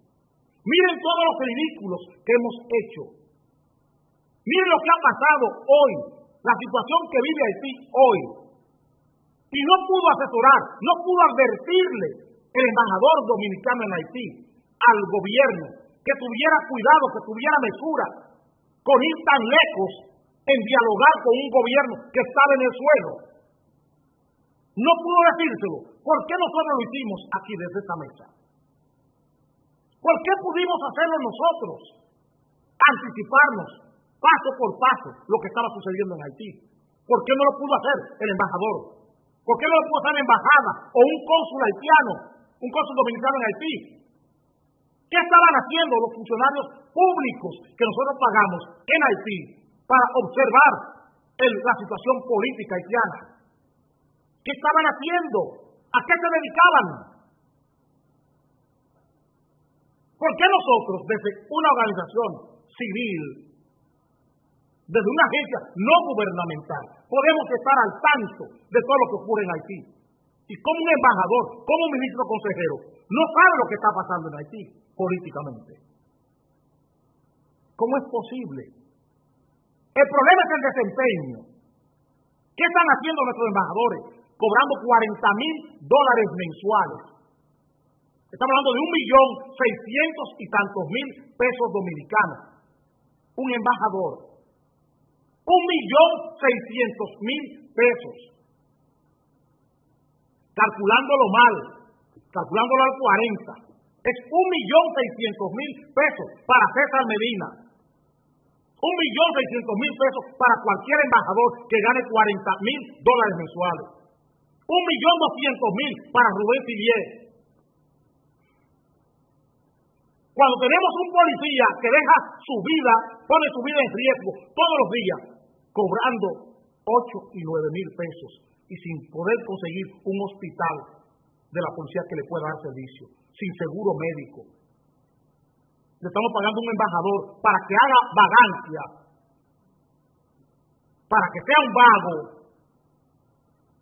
Miren todos los ridículos que hemos hecho. Miren lo que ha pasado hoy, la situación que vive Haití hoy. Y no pudo asesorar, no pudo advertirle el embajador dominicano en Haití al gobierno que tuviera cuidado, que tuviera mesura con ir tan lejos en dialogar con un gobierno que estaba en el suelo. No pudo decírselo. ¿Por qué nosotros lo hicimos aquí desde esta mesa? ¿Por qué pudimos hacerlo nosotros? Anticiparnos paso por paso lo que estaba sucediendo en Haití. ¿Por qué no lo pudo hacer el embajador? ¿Por qué no lo pudo hacer la embajada o un cónsul haitiano, un cónsul dominicano en Haití? ¿Qué estaban haciendo los funcionarios públicos que nosotros pagamos en Haití para observar la situación política haitiana? ¿Qué estaban haciendo? ¿A qué se dedicaban? ¿Por qué nosotros, desde una organización civil, desde una agencia no gubernamental, podemos estar al tanto de todo lo que ocurre en Haití? Y como un embajador, como un ministro consejero, no sabe lo que está pasando en Haití políticamente. ¿Cómo es posible? El problema es el desempeño. ¿Qué están haciendo nuestros embajadores? Cobrando 40,000 dólares mensuales. Estamos hablando de 1,600,000 y tantos pesos dominicanos. Un embajador. 1,600,000 pesos. Calculándolo mal, calculándolo al 40, es 1,600,000 pesos para César Medina. 1,600,000 pesos para cualquier embajador que gane 40,000 dólares mensuales. 1,200,000 para Rubén Silier. Cuando tenemos un policía que deja su vida, pone su vida en riesgo todos los días, cobrando 8 y 9,000 pesos y sin poder conseguir un hospital de la policía que le pueda dar servicio, sin seguro médico. Le estamos pagando a un embajador para que haga vagancia, para que sea un vago,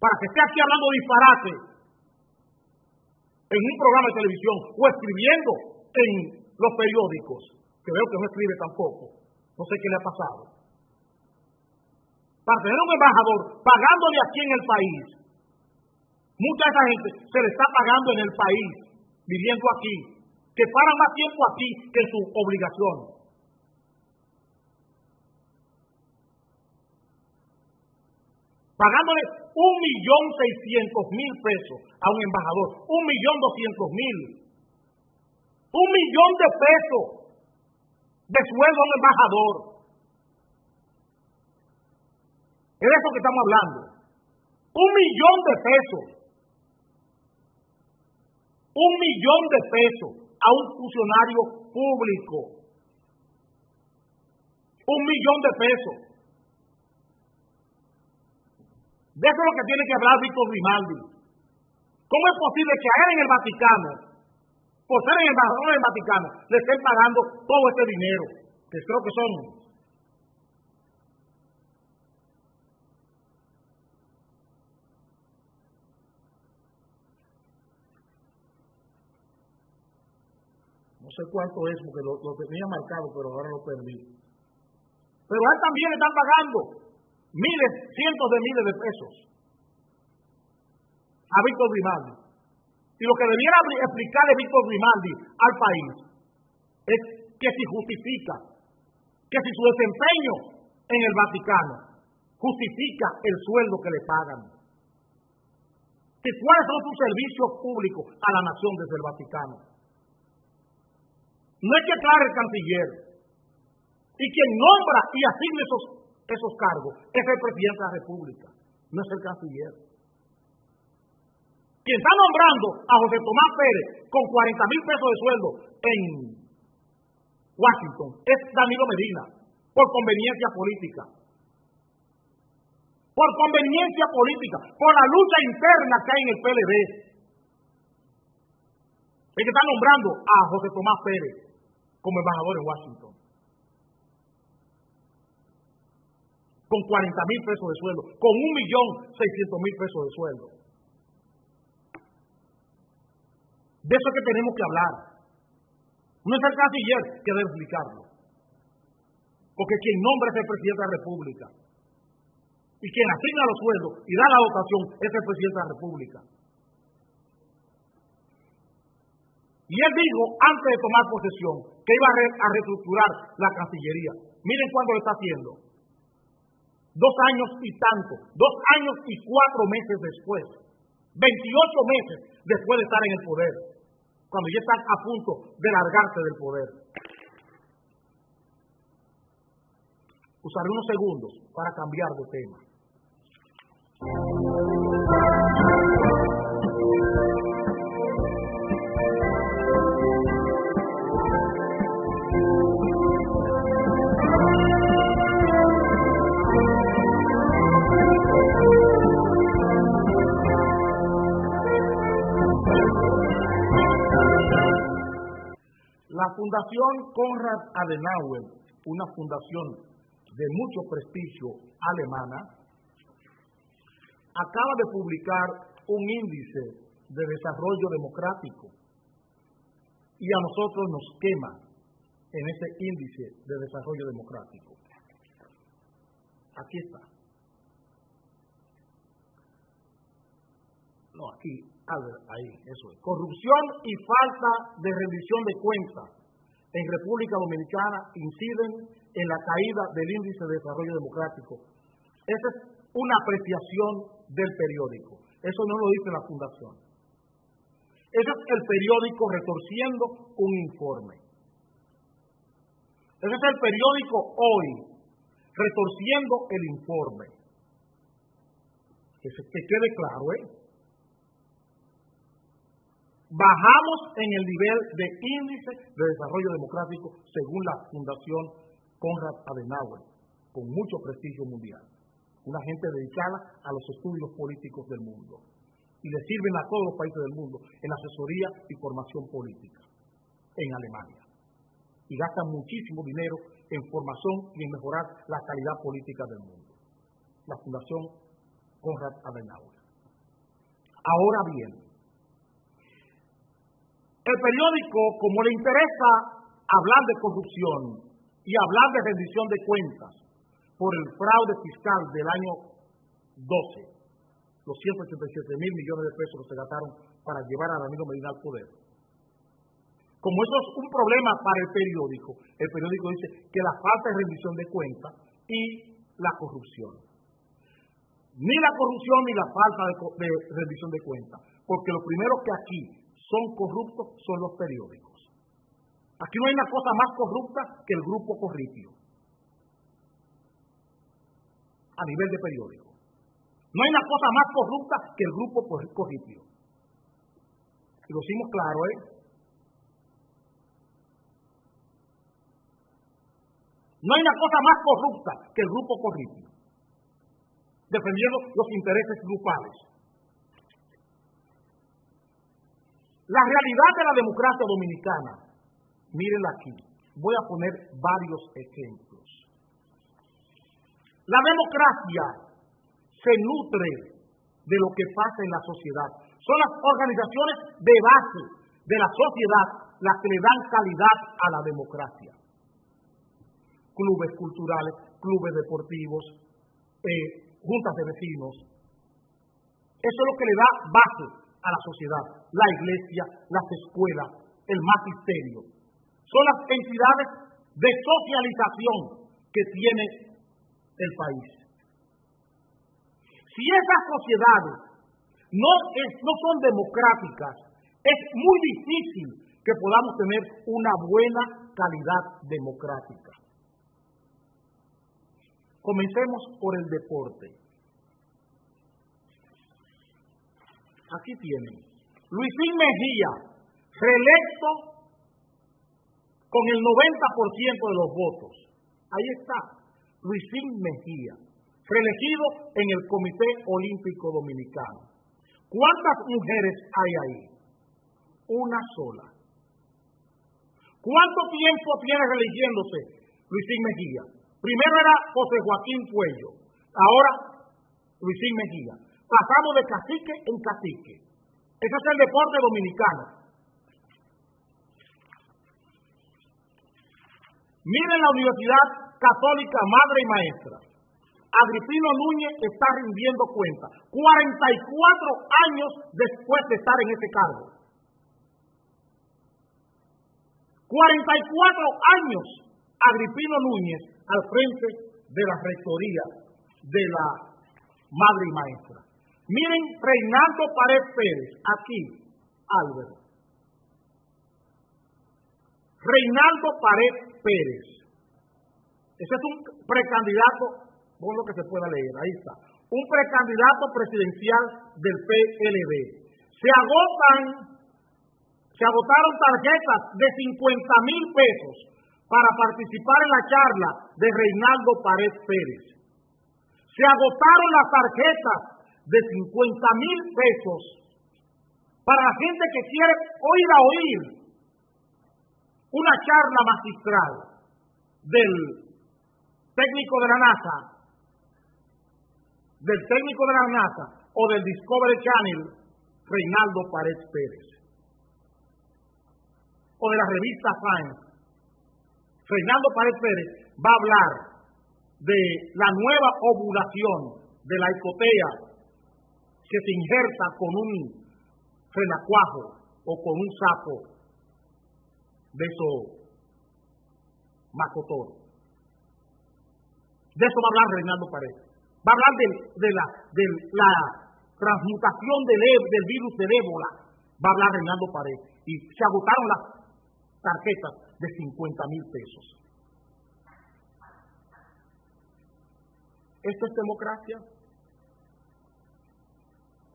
para que esté aquí hablando disparate en un programa de televisión o escribiendo en los periódicos, que veo que no escribe tampoco, no sé qué le ha pasado. Para tener un embajador pagándole aquí en el país, mucha de esa gente se le está pagando en el país, viviendo aquí, que paran más tiempo aquí que en su obligación. Pagándole 1,600,000 pesos a un embajador, 1,200,000. 1,000,000 de pesos de sueldo a un embajador. Es de eso que estamos hablando. 1,000,000 de pesos. 1,000,000 de pesos a un funcionario público. 1.000.000 pesos. De eso es lo que tiene que hablar Víctor Grimaldi. ¿Cómo es posible que a él en el Vaticano, por ser el embajador del Vaticano, le estén pagando todo este dinero? Que creo que son no sé cuánto es, porque lo tenía marcado, pero ahora lo perdí. Pero a él también le están pagando miles, cientos de miles de pesos a Víctor Grimaldi. Y lo que debiera explicarle Víctor Grimaldi al país es que si justifica, que si su desempeño en el Vaticano justifica el sueldo que le pagan, que cuáles son sus servicios públicos a la nación desde el Vaticano. No es que aclare el canciller, y quien nombra y asigna esos cargos es el presidente de la República, no es el canciller. Quien está nombrando a José Tomás Pérez con 40.000 pesos de sueldo en Washington es Danilo Medina, por conveniencia política. Por conveniencia política, por la lucha interna que hay en el PLD. El que está nombrando a José Tomás Pérez como embajador en Washington. Con 40.000 pesos de sueldo, con 1.600.000 pesos de sueldo. De eso es que tenemos que hablar. No es el canciller que debe explicarlo. Porque quien nombra es el presidente de la República. Y quien asigna los sueldos y da la dotación es el presidente de la República. Y él dijo, antes de tomar posesión, que iba a reestructurar la Cancillería. Miren cuándo lo está haciendo. 2 años y tanto, 2 años y 4 meses después, 28 meses después de estar en el poder, cuando ya están a punto de largarse del poder. Usaré unos segundos para cambiar de tema. La Fundación Konrad Adenauer, una fundación de mucho prestigio alemana, acaba de publicar un índice de desarrollo democrático y a nosotros nos quema en ese índice de desarrollo democrático. Aquí está. No, aquí, ahí, eso es. Corrupción y falta de rendición de cuentas en República Dominicana inciden en la caída del índice de desarrollo democrático. Esa es una apreciación del periódico. Eso no lo dice la Fundación. Ese es el periódico retorciendo un informe. Ese es el periódico Hoy retorciendo el informe. Que quede claro, Bajamos en el nivel de índice de desarrollo democrático según la Fundación Konrad Adenauer, con mucho prestigio mundial. Una gente dedicada a los estudios políticos del mundo. Y le sirven a todos los países del mundo en asesoría y formación política en Alemania. Y gastan muchísimo dinero en formación y en mejorar la calidad política del mundo. La Fundación Konrad Adenauer. Ahora bien, el periódico, como le interesa hablar de corrupción y hablar de rendición de cuentas por el fraude fiscal del año 12, los 187.000 millones de pesos que se gastaron para llevar a Danilo Medina al poder. Como eso es un problema para el periódico dice que la falta de rendición de cuentas y la corrupción. Ni la corrupción ni la falta de rendición de cuentas, porque lo primero que aquí son corruptos son los periódicos. Aquí no hay una cosa más corrupta que el grupo Corripio, a nivel de periódico. No hay una cosa más corrupta que el grupo Corripio. Y lo hicimos claro, No hay una cosa más corrupta que el grupo corrupto, defendiendo los intereses grupales. La realidad de la democracia dominicana, mírenla aquí, voy a poner varios ejemplos. La democracia se nutre de lo que pasa en la sociedad. Son las organizaciones de base de la sociedad las que le dan calidad a la democracia. Clubes culturales, clubes deportivos, juntas de vecinos. Eso es lo que le da base a la sociedad. La iglesia, las escuelas, el magisterio. Son las entidades de socialización que tiene el país. Si esas sociedades no son democráticas, es muy difícil que podamos tener una buena calidad democrática. Comencemos por el deporte. Aquí tienen. Luisín Mejía, reelecto con el 90% de los votos. Ahí está, Luisín Mejía, reelegido en el Comité Olímpico Dominicano. ¿Cuántas mujeres hay ahí? Una sola. ¿Cuánto tiempo tiene reeligiéndose Luisín Mejía? Primero era José Joaquín Puello, ahora Luisín Mejía. Pasamos de cacique en cacique. Ese es el deporte dominicano. Miren la Universidad Católica Madre y Maestra. Agripino Núñez está rindiendo cuenta 44 años después de estar en ese cargo. 44 años Agripino Núñez al frente de la rectoría de la Madre y Maestra. Miren Reinaldo Pared Pérez, aquí, Álvaro. Reinaldo Pared Pérez. Ese es un precandidato, por lo que se pueda leer, ahí está. Un precandidato presidencial del PLD. Se agotaron tarjetas de 50,000 pesos para participar en la charla de Reinaldo Pared Pérez. Se agotaron las tarjetas de 50,000 pesos para la gente que quiere oír una charla magistral del técnico de la NASA, o del Discovery Channel, Reinaldo Pared Pérez, o de la revista Science. Reinaldo Pared Pérez va a hablar de la nueva ovulación de la hipotea que se injerta con un renacuajo o con un sapo de esos macotoros. De eso va a hablar Reinaldo Pared. Va a hablar de la transmutación del virus del ébola. Va a hablar Reinaldo Pared. Y se agotaron las tarjetas de 50,000 pesos. ¿Esto es democracia?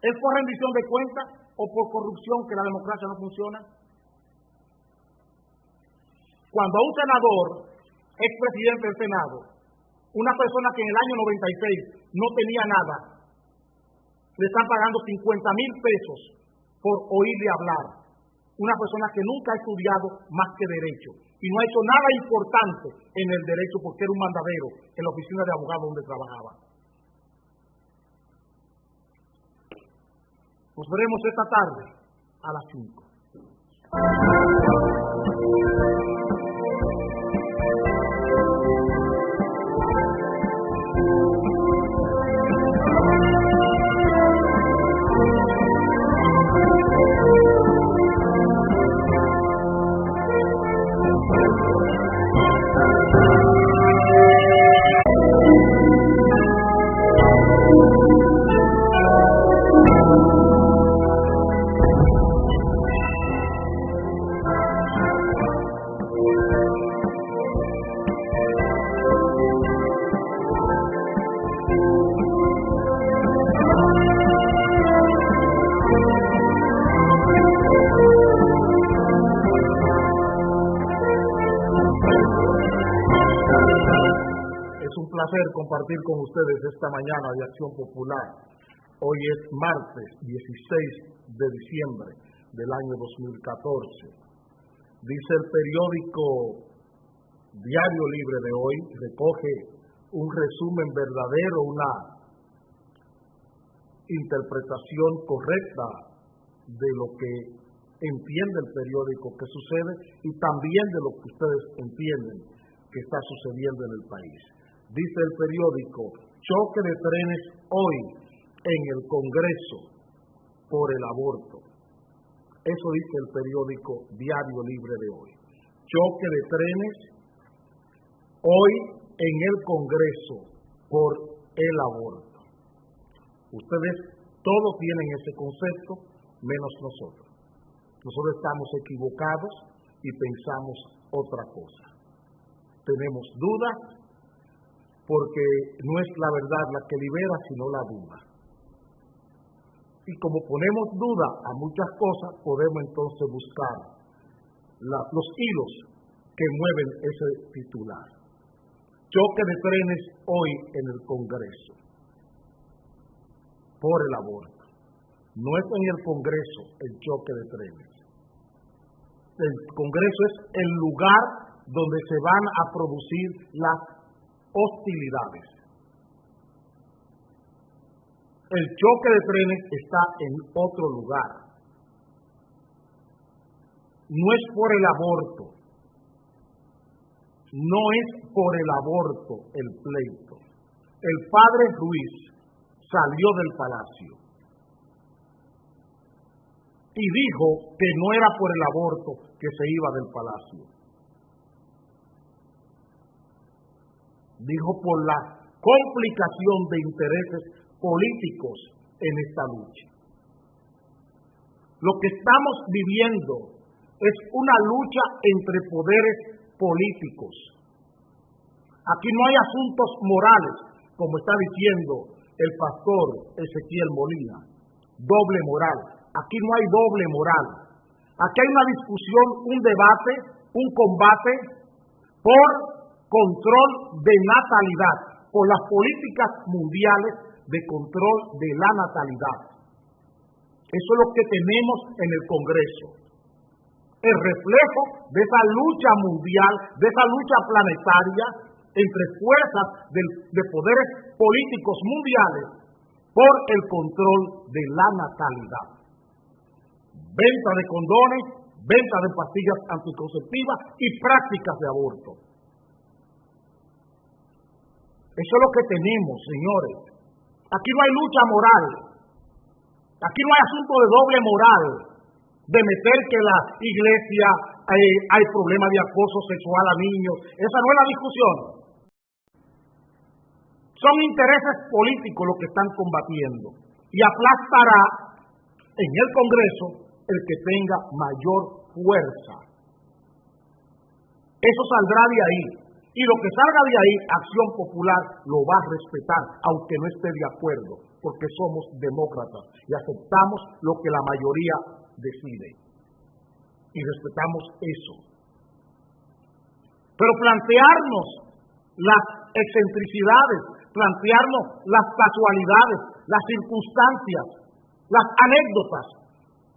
¿Es por rendición de cuentas o por corrupción que la democracia no funciona? Cuando a un senador, expresidente del Senado, una persona que en el año 96 no tenía nada, le están pagando 50,000 pesos por oírle hablar. Una persona que nunca ha estudiado más que derecho y no ha hecho nada importante en el derecho porque era un mandadero en la oficina de abogado donde trabajaba. Nos veremos esta tarde a las 5. placer compartir con ustedes esta mañana de Acción Popular. Hoy es martes 16 de diciembre del año 2014. Dice el periódico Diario Libre de hoy, recoge un resumen verdadero, una interpretación correcta de lo que entiende el periódico que sucede y también de lo que ustedes entienden que está sucediendo en el país. Dice el periódico: choque de trenes hoy en el Congreso por el aborto. Eso dice el periódico Diario Libre de hoy. Choque de trenes hoy en el Congreso por el aborto. Ustedes todos tienen ese concepto, menos nosotros. Nosotros estamos equivocados y pensamos otra cosa. Tenemos dudas porque no es la verdad la que libera, sino la duda. Y como ponemos duda a muchas cosas, podemos entonces buscar los hilos que mueven ese titular. Choque de trenes hoy en el Congreso por el aborto. No es en el Congreso el choque de trenes. El Congreso es el lugar donde se van a producir las hostilidades. El choque de trenes está en otro lugar. No es por el aborto. No es por el aborto el pleito. El padre Ruiz salió del palacio y dijo que no era por el aborto que se iba del palacio. Dijo por la complicación de intereses políticos en esta lucha. Lo que estamos viviendo es una lucha entre poderes políticos. Aquí no hay asuntos morales, como está diciendo el pastor Ezequiel Molina, doble moral. Aquí no hay doble moral. Aquí hay una discusión, un debate, un combate por control de natalidad, por las políticas mundiales de control de la natalidad. Eso es lo que tenemos en el Congreso. El reflejo de esa lucha mundial, de esa lucha planetaria entre fuerzas de poderes políticos mundiales por el control de la natalidad. Venta de condones, venta de pastillas anticonceptivas y prácticas de aborto. Eso es lo que tenemos, señores. Aquí no hay lucha moral. Aquí no hay asunto de doble moral, de meter que la iglesia hay problemas de acoso sexual a niños. Esa no es la discusión. Son intereses políticos los que están combatiendo. Y aplastará en el Congreso el que tenga mayor fuerza. Eso saldrá de ahí. Y lo que salga de ahí, Acción Popular lo va a respetar, aunque no esté de acuerdo, porque somos demócratas y aceptamos lo que la mayoría decide. Y respetamos eso. Pero plantearnos las excentricidades, plantearnos las casualidades, las circunstancias, las anécdotas,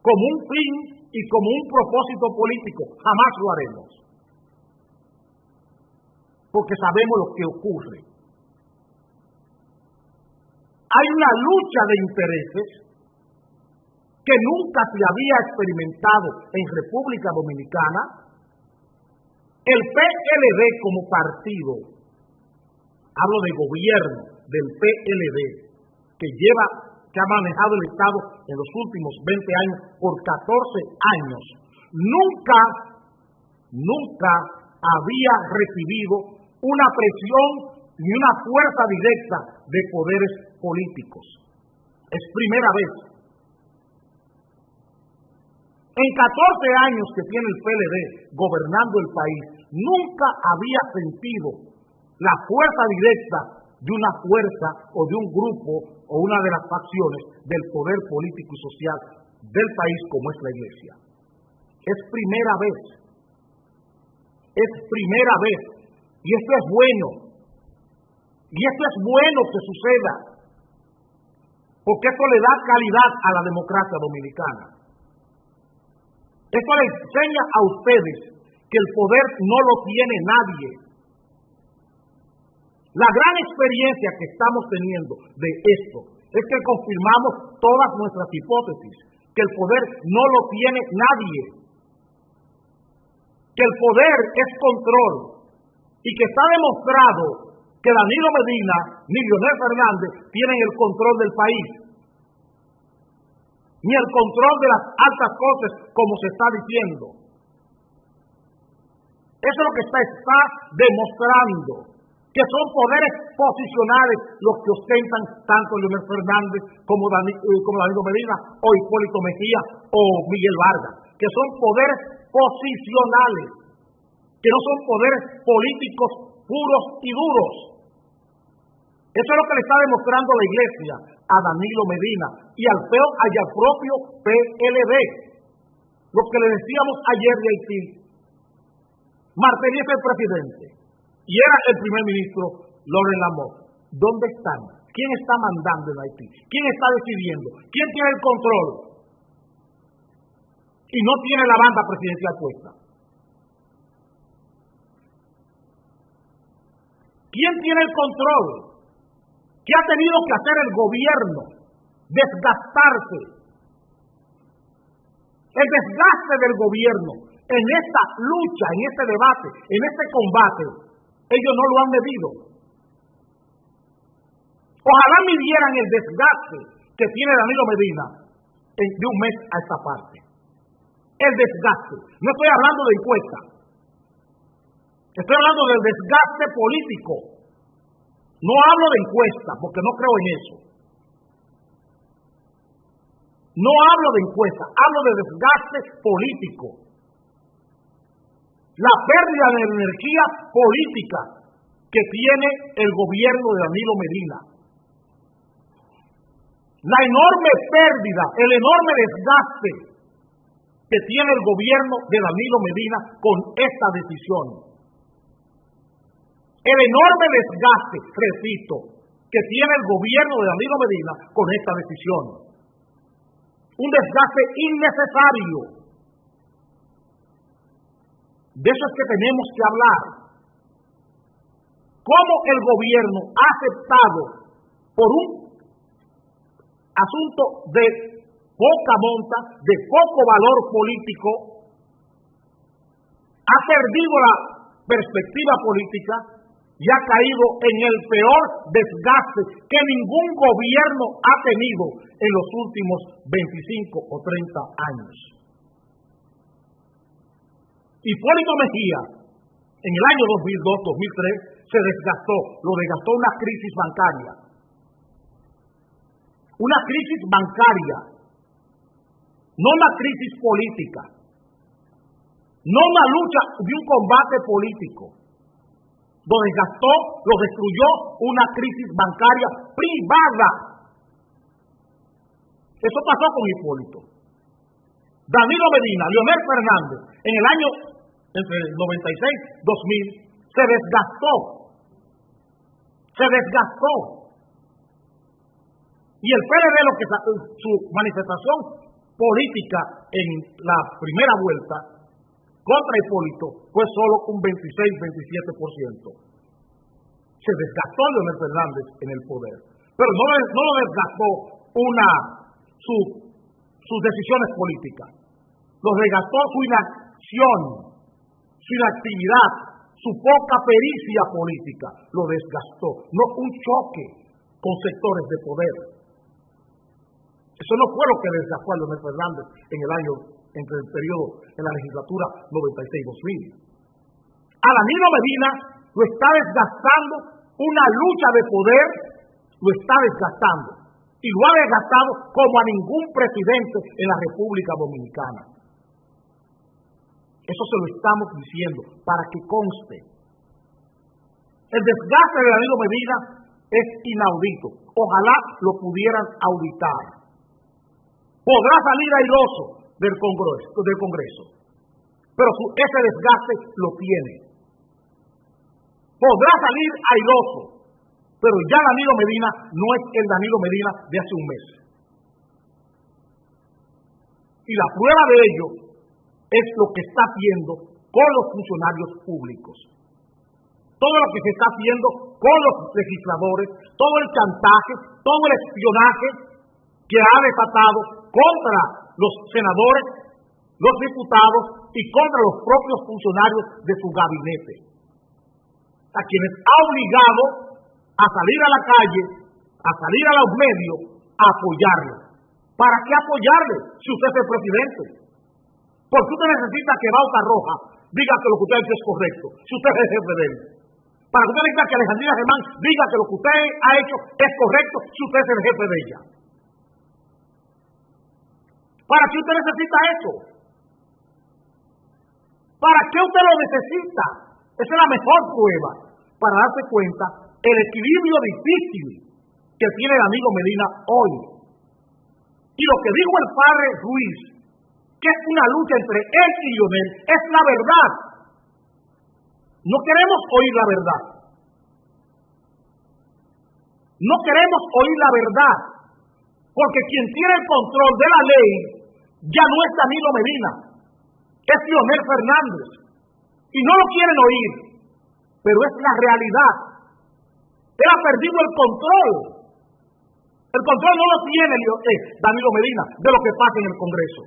como un fin y como un propósito político, jamás lo haremos. Porque sabemos lo que ocurre. Hay una lucha de intereses que nunca se había experimentado en República Dominicana. El PLD como partido, hablo de gobierno del PLD, que ha manejado el Estado en los últimos 20 años por 14 años, nunca había recibido una presión ni una fuerza directa de poderes políticos. Es primera vez. En 14 años que tiene el PLD gobernando el país, nunca había sentido la fuerza directa de una fuerza o de un grupo o una de las facciones del poder político y social del país como es la Iglesia. Es primera vez. Es primera vez. Y esto es bueno. Y esto es bueno que suceda, porque esto le da calidad a la democracia dominicana. Esto le enseña a ustedes que el poder no lo tiene nadie. La gran experiencia que estamos teniendo de esto es que confirmamos todas nuestras hipótesis, que el poder no lo tiene nadie, que el poder es control y que está demostrado que Danilo Medina ni Leonel Fernández tienen el control del país, ni el control de las altas cortes como se está diciendo. Eso es lo que está demostrando, que son poderes posicionales los que ostentan tanto Leonel Fernández como Danilo Medina o Hipólito Mejía o Miguel Vargas, que son poderes posicionales, que no son poderes políticos puros y duros. Eso es lo que le está demostrando la Iglesia a Danilo Medina y al propio PLD. Lo que le decíamos ayer de Haití, Martelly es el presidente y era el primer ministro Laurent Lamothe. ¿Dónde están? ¿Quién está mandando en Haití? ¿Quién está decidiendo? ¿Quién tiene el control? Y no tiene la banda presidencial puesta. ¿Quién tiene el control? ¿Qué ha tenido que hacer el gobierno? Desgastarse. El desgaste del gobierno en esta lucha, en este debate, en este combate, ellos no lo han medido. Ojalá midieran el desgaste que tiene Danilo Medina de un mes a esta parte. El desgaste. No estoy hablando de encuesta. Estoy hablando del desgaste político. No hablo de encuesta, porque no creo en eso. No hablo de encuesta, hablo de desgaste político. La pérdida de energía política que tiene el gobierno de Danilo Medina. La enorme pérdida, el enorme desgaste que tiene el gobierno de Danilo Medina con esta decisión. El enorme desgaste, repito, que tiene el gobierno de Danilo Medina con esta decisión. Un desgaste innecesario. De eso es que tenemos que hablar. Cómo el gobierno ha aceptado por un asunto de poca monta, de poco valor político, ha perdido la perspectiva política y ha caído en el peor desgaste que ningún gobierno ha tenido en los últimos 25 o 30 años. Hipólito Mejía, en el año 2002-2003, se desgastó, lo desgastó una crisis bancaria. Una crisis bancaria, no una crisis política, no una lucha de un combate político. Lo desgastó, lo destruyó una crisis bancaria privada. Eso pasó con Hipólito. Danilo Medina, Leonel Fernández, en el año entre el 96-2000, se desgastó. Se desgastó. Y el PLD, su manifestación política en la primera vuelta contra Hipólito fue solo un 26-27%. Se desgastó Leonel Fernández en el poder, pero no lo desgastó sus decisiones políticas. Lo desgastó su inacción, su inactividad, su poca pericia política. Lo desgastó, no un choque con sectores de poder. Eso no fue lo que desgastó a Leonel Fernández entre el periodo en la legislatura 96-2000. A Danilo Medina lo está desgastando una lucha de poder, lo está desgastando. Y lo ha desgastado como a ningún presidente en la República Dominicana. Eso se lo estamos diciendo para que conste. El desgaste de Danilo Medina es inaudito. Ojalá lo pudieran auditar. Podrá salir airoso del Congreso, pero ese desgaste lo tiene. Podrá salir airoso, pero ya Danilo Medina no es el Danilo Medina de hace un mes. Y la prueba de ello es lo que está haciendo con los funcionarios públicos. Todo lo que se está haciendo con los legisladores, todo el chantaje, todo el espionaje que ha desatado contra los senadores, los diputados y contra los propios funcionarios de su gabinete, a quienes ha obligado a salir a la calle, a salir a los medios, a apoyarlo. ¿Para qué apoyarle si usted es el presidente? Porque usted necesita que Bauta Roja diga que lo que usted ha hecho es correcto, si usted es el jefe de él. Para que usted necesita que Alejandrina Germán diga que lo que usted ha hecho es correcto, si usted es el jefe de ella. ¿Para qué usted necesita eso? ¿Para qué usted lo necesita? Esa es la mejor prueba para darse cuenta el equilibrio difícil que tiene Danilo Medina hoy. Y lo que dijo el padre Ruiz, que es una lucha entre él y Leonel, es la verdad. No queremos oír la verdad. No queremos oír la verdad, porque quien tiene el control de la ley ya no es Danilo Medina, es Leonel Fernández. Y no lo quieren oír, pero es la realidad. Él ha perdido el control. El control no lo tiene Danilo Medina de lo que pasa en el Congreso.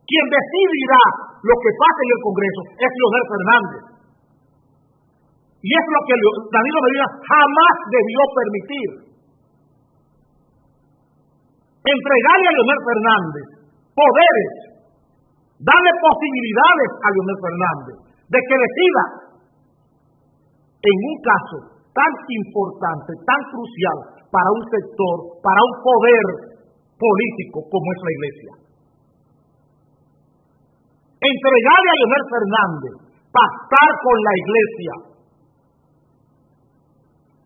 Quien decidirá lo que pasa en el Congreso es Leonel Fernández. Y es lo que Danilo Medina jamás debió permitir. Entregarle a Leonel Fernández poderes, darle posibilidades a Leonel Fernández de que decida en un caso tan importante, tan crucial para un sector, para un poder político como es la Iglesia. Entregarle a Leonel Fernández, pactar con la Iglesia.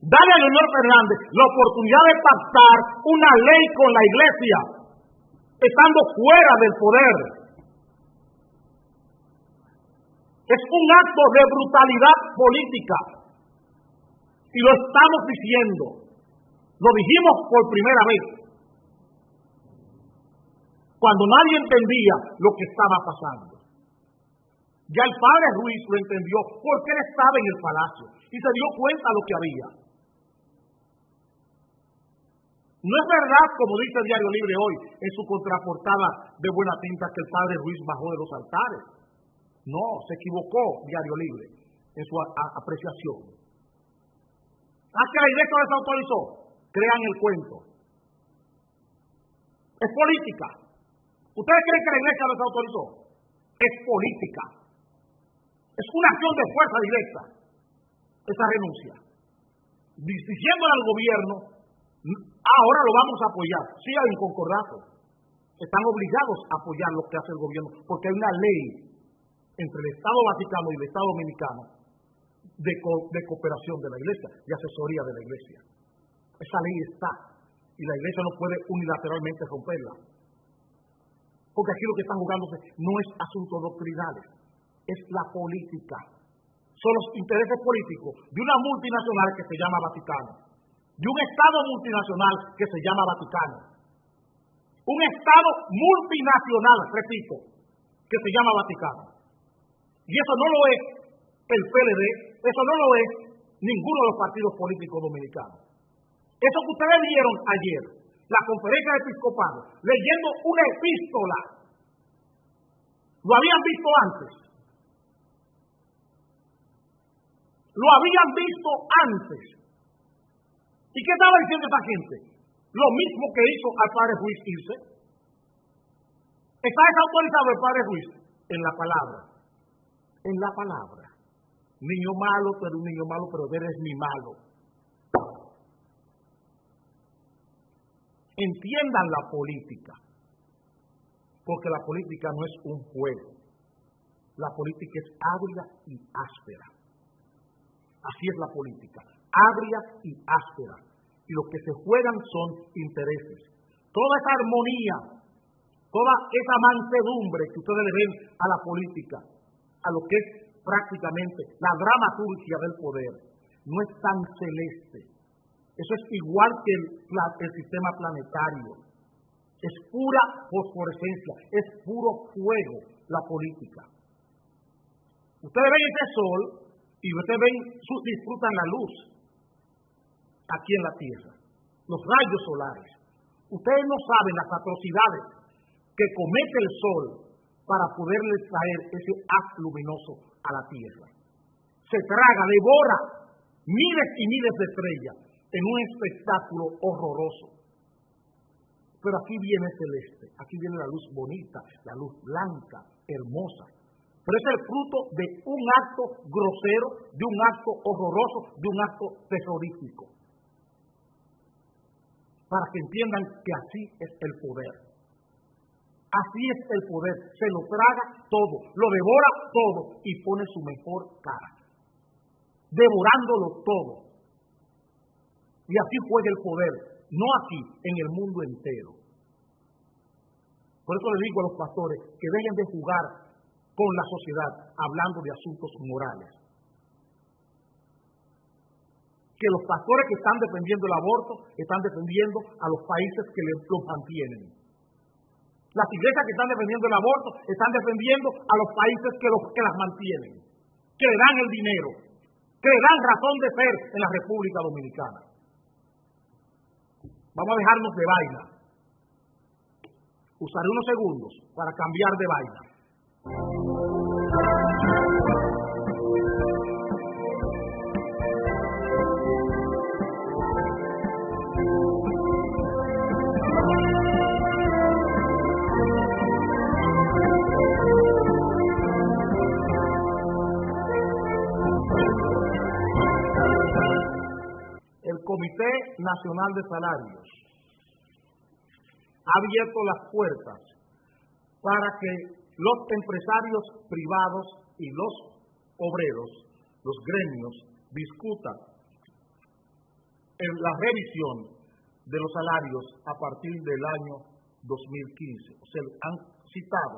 Darle a Leonel Fernández la oportunidad de pactar una ley con la Iglesia, estando fuera del poder. Es un acto de brutalidad política. Y lo estamos diciendo. Lo dijimos por primera vez. Cuando nadie entendía lo que estaba pasando. Ya el padre Ruiz lo entendió porque él estaba en el palacio y se dio cuenta de lo que había. No es verdad, como dice el Diario Libre hoy, en su contraportada de buena tinta, que el padre Ruiz bajó de los altares. No, se equivocó Diario Libre en su apreciación. Que la Iglesia desautorizó. Crean el cuento. Es política. ¿Ustedes creen que la Iglesia desautorizó? Es política. Es una acción de fuerza directa. Esa renuncia. Diciéndole al gobierno, ahora lo vamos a apoyar. Sí, hay un concordato. Están obligados a apoyar lo que hace el gobierno, porque hay una ley entre el Estado Vaticano y el Estado Dominicano de cooperación de la Iglesia, de asesoría de la Iglesia. Esa ley está, y la Iglesia no puede unilateralmente romperla. Porque aquí lo que están jugándose no es asuntos doctrinales, es la política. Son los intereses políticos de una multinacional que se llama Vaticano, de un Estado multinacional que se llama Vaticano. Un Estado multinacional, repito, que se llama Vaticano. Y eso no lo es el PLD, eso no lo es ninguno de los partidos políticos dominicanos. Eso que ustedes vieron ayer, la conferencia de episcopado, leyendo una epístola, lo habían visto antes. Lo habían visto antes. ¿Y qué estaba diciendo esa gente? Lo mismo que hizo al padre Ruiz irse. ¿Está desautorizado el padre Ruiz? En la palabra. En la palabra. Niño malo, pero un niño malo, pero eres mi malo. Entiendan la política. Porque la política no es un juego. La política es agria y áspera. Así es la política. Agria y áspera. Y lo que se juegan son intereses. Toda esa armonía, toda esa mansedumbre que ustedes le ven a la política, a lo que es prácticamente la dramaturgia del poder, no es tan celeste. Eso es igual que el sistema planetario. Es pura fosforescencia, es puro fuego la política. Ustedes ven ese sol y ustedes disfrutan la luz aquí en la Tierra, los rayos solares. Ustedes no saben las atrocidades que comete el sol para poderles traer ese haz luminoso a la Tierra. Se traga, devora miles y miles de estrellas en un espectáculo horroroso. Pero aquí viene celeste, aquí viene la luz bonita, la luz blanca, hermosa. Pero es el fruto de un acto grosero, de un acto horroroso, de un acto terrorífico. Para que entiendan que así es el poder. Así es el poder. Se lo traga todo, lo devora todo y pone su mejor cara. Devorándolo todo. Y así juega el poder, no aquí, en el mundo entero. Por eso le digo a los pastores que dejen de jugar con la sociedad hablando de asuntos morales. Que los pastores que están defendiendo el aborto están defendiendo a los países que los mantienen. Las iglesias que están defendiendo el aborto están defendiendo a los países que las mantienen, que le dan el dinero, que le dan razón de ser en la República Dominicana. Vamos a dejarnos de vaina. Usaré unos segundos para cambiar de vaina. El Comité Nacional de Salarios ha abierto las puertas para que los empresarios privados y los obreros, los gremios, discutan en la revisión de los salarios a partir del año 2015. Se han citado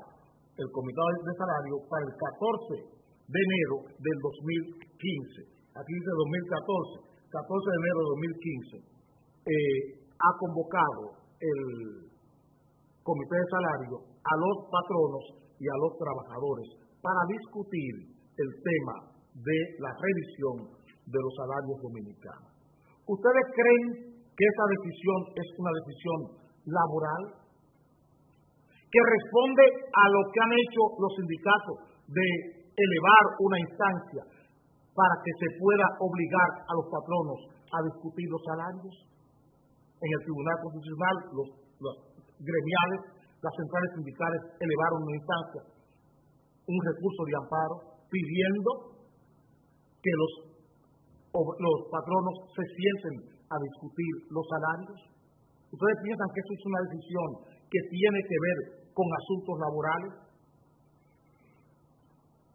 el Comité de Salario para el 14 de enero del 2015. Aquí dice 2014. 14 de enero de 2015, ha convocado el Comité de Salario a los patronos y a los trabajadores para discutir el tema de la revisión de los salarios dominicanos. ¿Ustedes creen que esa decisión es una decisión laboral? ¿Que responde a lo que han hecho los sindicatos de elevar una instancia para que se pueda obligar a los patronos a discutir los salarios? En el Tribunal Constitucional, los gremiales, las centrales sindicales elevaron una instancia, un recurso de amparo, pidiendo que los patronos se sienten a discutir los salarios. ¿Ustedes piensan que eso es una decisión que tiene que ver con asuntos laborales?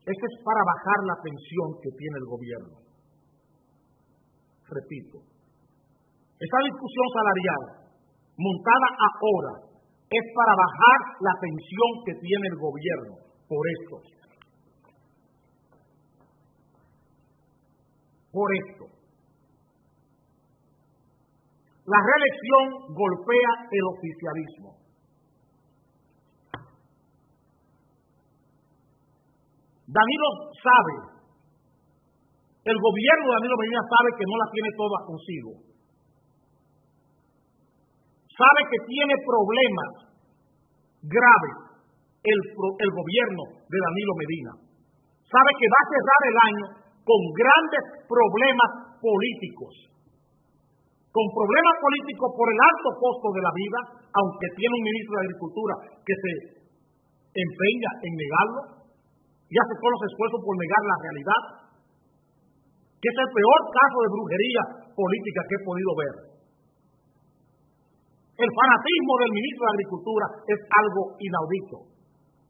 Eso es para bajar la tensión que tiene el gobierno. Repito, esa discusión salarial montada ahora es para bajar la tensión que tiene el gobierno por esto. Por esto. La reelección golpea el oficialismo. Danilo sabe, el gobierno de Danilo Medina sabe que no la tiene toda consigo. Sabe que tiene problemas graves el gobierno de Danilo Medina. Sabe que va a cerrar el año con grandes problemas políticos. Con problemas políticos por el alto costo de la vida, aunque tiene un ministro de Agricultura que se empeña en negarlo y hace todos los esfuerzos por negar la realidad, que es el peor caso de brujería política que he podido ver. El fanatismo del ministro de Agricultura es algo inaudito.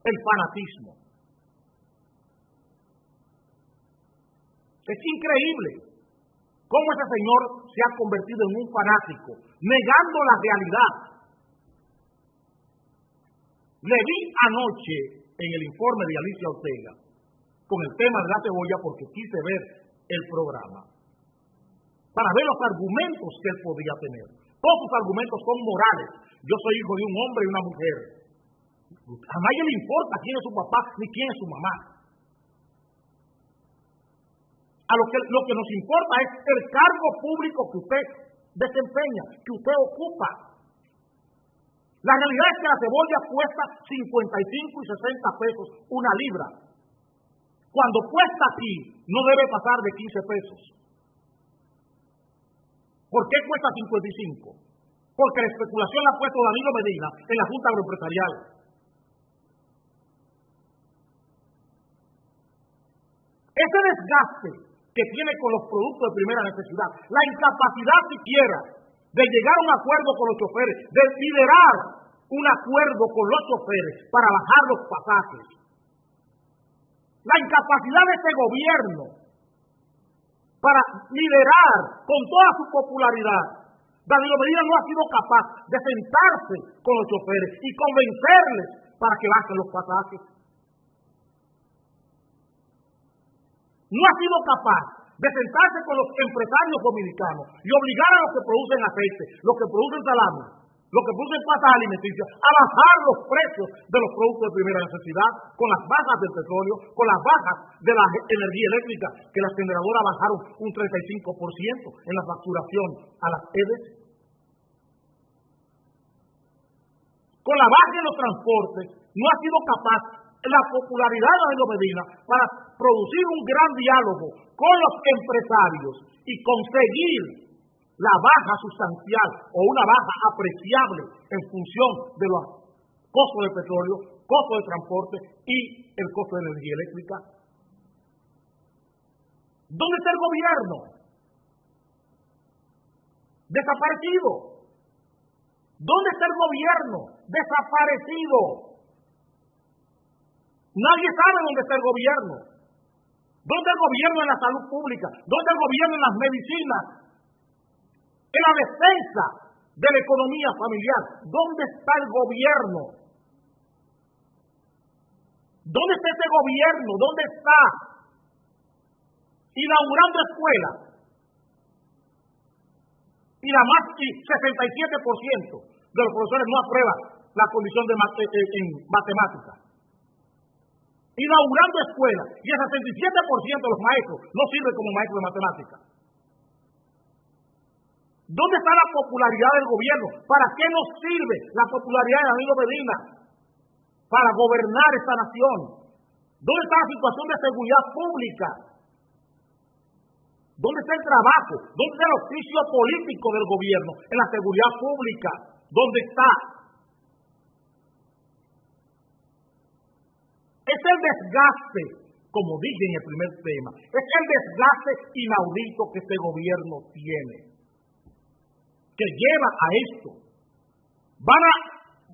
El fanatismo. Es increíble cómo ese señor se ha convertido en un fanático, negando la realidad. Le vi anoche en el informe de Alicia Ortega con el tema de la cebolla porque quise ver el programa. para ver los argumentos que él podía tener. Todos sus argumentos son morales. Yo soy hijo de un hombre y una mujer. A nadie le importa quién es su papá ni quién es su mamá. Lo que nos importa es el cargo público que usted desempeña, que usted ocupa. La realidad es que la cebolla cuesta 55 y 60 pesos una libra. Cuando cuesta aquí, no debe pasar de 15 pesos. ¿Por qué cuesta 55? Porque la especulación la ha puesto Danilo Medina en la Junta Agroempresarial. Ese desgaste que tiene con los productos de primera necesidad, la incapacidad siquiera de llegar a un acuerdo con los choferes, de liderar un acuerdo con los choferes para bajar los pasajes, la incapacidad de este gobierno para liderar con toda su popularidad. Danilo Medina no ha sido capaz de sentarse con los choferes y convencerles para que bajen los pasajes. No ha sido capaz de sentarse con los empresarios dominicanos y obligar a los que producen aceite, los que producen salami, los que producen pastas alimenticias, a bajar los precios de los productos de primera necesidad, con las bajas del petróleo, con las bajas de la energía eléctrica, que las generadoras bajaron un 35% en la facturación a las EDES. Con la baja en los transportes, no ha sido capaz la popularidad de Danilo Medina para producir un gran diálogo con los empresarios y conseguir la baja sustancial o una baja apreciable en función de los costos del petróleo, costos de transporte y el costo de energía eléctrica. ¿Dónde está el gobierno? Desaparecido. ¿Dónde está el gobierno? Desaparecido. Nadie sabe dónde está el gobierno. ¿Dónde el gobierno en la salud pública? ¿Dónde el gobierno en las medicinas? En la defensa de la economía familiar. ¿Dónde está el gobierno? ¿Dónde está ese gobierno? ¿Dónde está? Inaugurando escuelas. Y la más y 67% de los profesores no aprueban la condición de en matemáticas. Inaugurando escuelas, y el 67% de los maestros no sirven como maestros de matemáticas. ¿Dónde está la popularidad del gobierno? ¿Para qué nos sirve la popularidad de Danilo Medina? Para gobernar esta nación. ¿Dónde está la situación de seguridad pública? ¿Dónde está el trabajo? ¿Dónde está el oficio político del gobierno en la seguridad pública? ¿Dónde está? Es el desgaste, como dije en el primer tema, es el desgaste inaudito que este gobierno tiene, que lleva a esto. Van a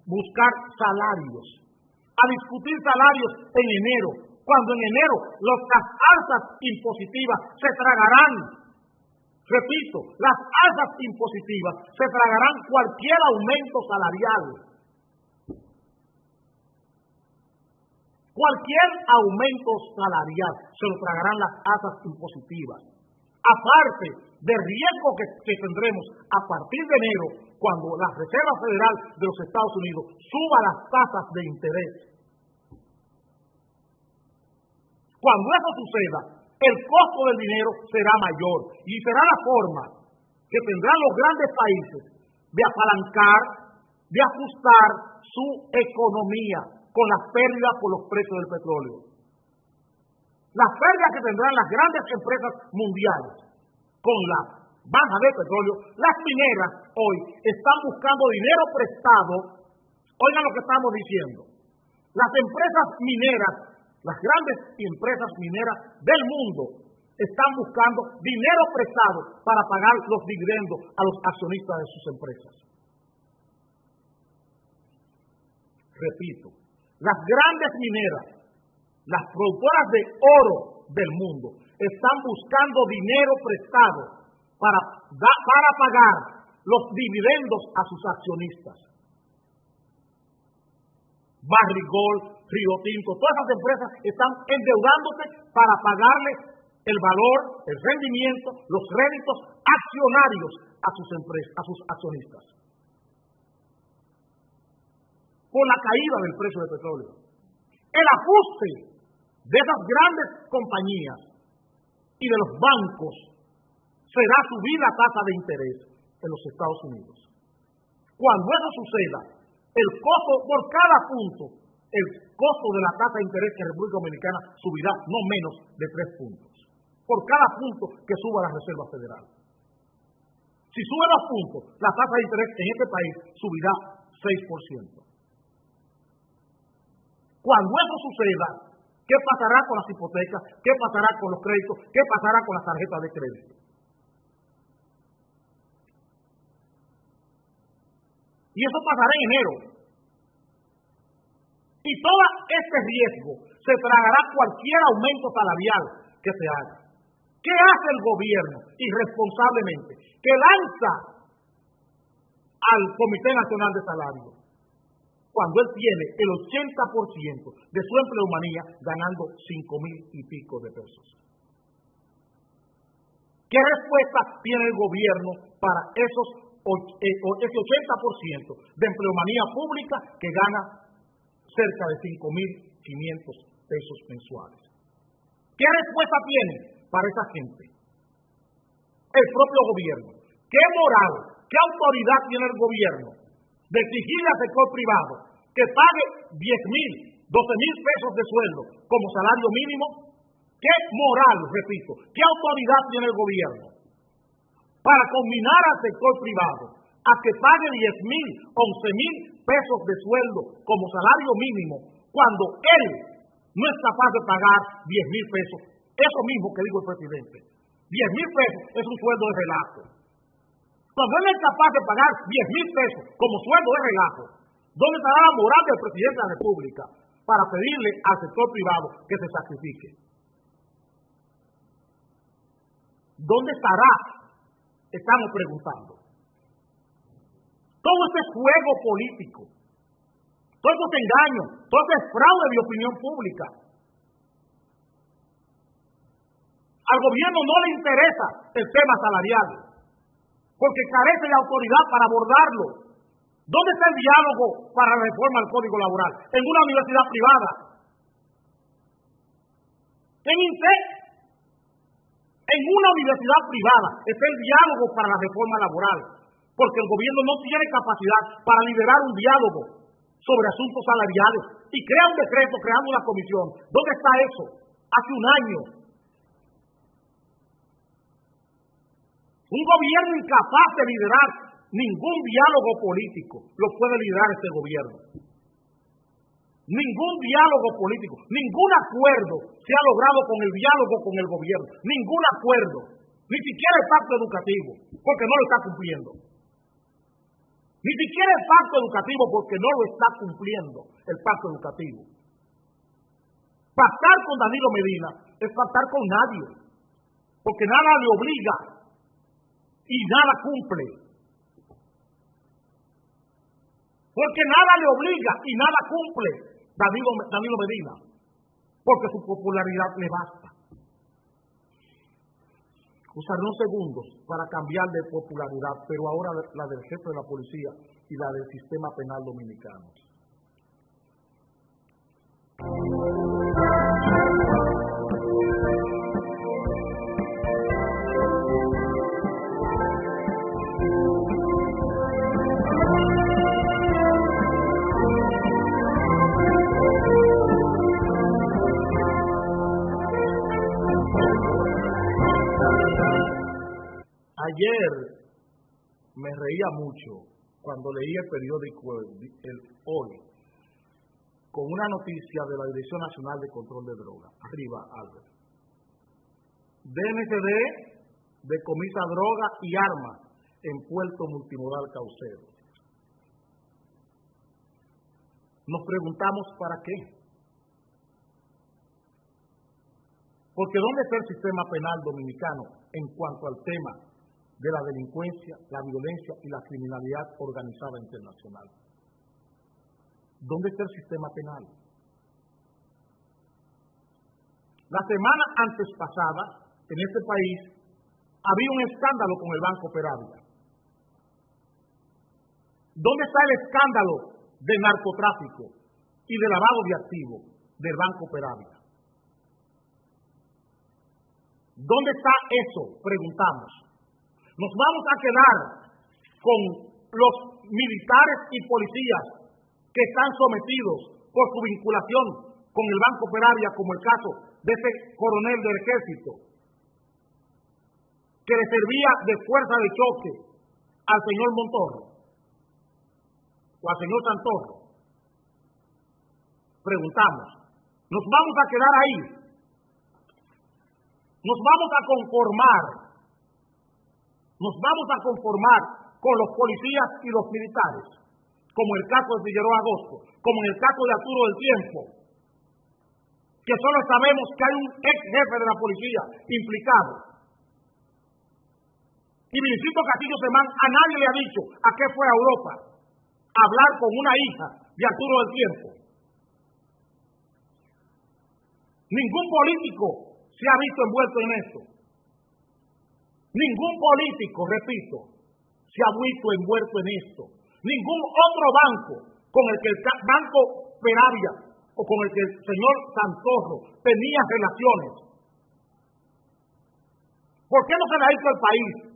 buscar salarios, a discutir salarios en enero, cuando en enero las alzas impositivas se tragarán, repito, las alzas impositivas se tragarán cualquier aumento salarial. Cualquier aumento salarial se lo tragarán las alzas impositivas. Aparte del riesgo que tendremos a partir de enero, cuando la Reserva Federal de los Estados Unidos suba las tasas de interés. Cuando eso suceda, el costo del dinero será mayor y será la forma que tendrán los grandes países de apalancar, de ajustar su economía con las pérdidas por los precios del petróleo. Las pérdidas que tendrán las grandes empresas mundiales con la baja de petróleo, las mineras hoy están buscando dinero prestado. Oigan lo que estamos diciendo. Las empresas mineras, las grandes empresas mineras del mundo están buscando dinero prestado para pagar los dividendos a los accionistas de sus empresas. Repito, las grandes mineras, las productoras de oro del mundo, están buscando dinero prestado para pagar los dividendos a sus accionistas. Barrick Gold, Río Tinto, todas esas empresas están endeudándose para pagarle el valor, el rendimiento, los réditos accionarios a sus empresas, a sus accionistas. Por la caída del precio del petróleo. El ajuste de esas grandes compañías y de los bancos será subir la tasa de interés en los Estados Unidos. Cuando eso suceda, el costo por cada punto, el costo de la tasa de interés en República Dominicana subirá no menos de 3 puntos. Por cada punto que suba la Reserva Federal. Si sube 2 puntos, la tasa de interés en este país subirá 6%. Cuando eso suceda, ¿qué pasará con las hipotecas? ¿Qué pasará con los créditos? ¿Qué pasará con las tarjetas de crédito? Y eso pasará en enero. Y todo este riesgo se tragará cualquier aumento salarial que se haga. ¿Qué hace el gobierno irresponsablemente? Que lanza al Comité Nacional de Salarios, cuando él tiene el 80% de su empleomanía ganando 5,000 y pico de pesos. ¿Qué respuesta tiene el gobierno para ese 80% de empleomanía pública que gana cerca de 5,500 pesos mensuales? ¿Qué respuesta tiene para esa gente? El propio gobierno. ¿Qué moral, qué autoridad tiene el gobierno de exigirle al sector privado que pague 10,000, 12,000 pesos de sueldo como salario mínimo? ¿Qué moral, repito, qué autoridad tiene el gobierno para combinar al sector privado a que pague 10,000, 11,000 pesos de sueldo como salario mínimo cuando él no es capaz de pagar 10,000 pesos? Eso mismo que dijo el presidente. 10,000 pesos es un sueldo de relajo. Cuando él es capaz de pagar 10,000 pesos como sueldo de relajo, ¿dónde estará la moral del presidente de la República para pedirle al sector privado que se sacrifique? ¿Dónde estará? Estamos preguntando. Todo este juego político, todo este engaño, todo este fraude de opinión pública. Al gobierno no le interesa el tema salarial, porque carece de autoridad para abordarlo. ¿Dónde está el diálogo para la reforma del Código Laboral? En una universidad privada. En INTEC. En una universidad privada está el diálogo para la reforma laboral, porque el gobierno no tiene capacidad para liderar un diálogo sobre asuntos salariales y crea un decreto creando una comisión. ¿Dónde está eso? Hace un año. Un gobierno incapaz de liderar ningún diálogo político lo puede liderar este gobierno. Ningún diálogo político, ningún acuerdo se ha logrado con el diálogo con el gobierno. Ningún acuerdo, ni siquiera el pacto educativo, porque no lo está cumpliendo. Ni siquiera el pacto educativo, porque no lo está cumpliendo el pacto educativo. Pactar con Danilo Medina es pactar con nadie, porque nada le obliga y nada cumple. Porque nada le obliga y nada cumple Danilo Medina, porque su popularidad le basta. Usaré unos segundos para cambiar de popularidad, pero ahora la del jefe de la policía y la del sistema penal dominicano. Ayer me reía mucho cuando leí el periódico El Hoy con una noticia de la Dirección Nacional de Control de Drogas. Arriba, Albert. DNCD decomisa droga y armas en Puerto Multimodal Caucedo. Nos preguntamos para qué. Porque ¿dónde está el sistema penal dominicano en cuanto al tema de la delincuencia, la violencia y la criminalidad organizada internacional? ¿Dónde está el sistema penal? La semana antes pasada en este país, había un escándalo con el Banco Peravia. ¿Dónde está el escándalo de narcotráfico y de lavado de activos del Banco Peravia? ¿Dónde está eso? Preguntamos. Nos vamos a quedar con los militares y policías que están sometidos por su vinculación con el Banco Peravia, como el caso de ese coronel del ejército que le servía de fuerza de choque al señor Montoro o al señor Santorro. Preguntamos, ¿nos vamos a quedar ahí? ¿Nos vamos a conformar con los policías y los militares, como el caso de Figueroa Agosto, como en el caso de Arturo del Tiempo, que solo sabemos que hay un ex jefe de la policía implicado? Y Vincito Castillo Semán a nadie le ha dicho a qué fue a Europa a hablar con una hija de Arturo del Tiempo. Ningún político se ha visto envuelto en esto. Ningún político, repito, se ha visto envuelto en esto. Ningún otro banco con el que el Banco Peravia o con el que el señor Santorro tenía relaciones. ¿Por qué no se le ha dicho al país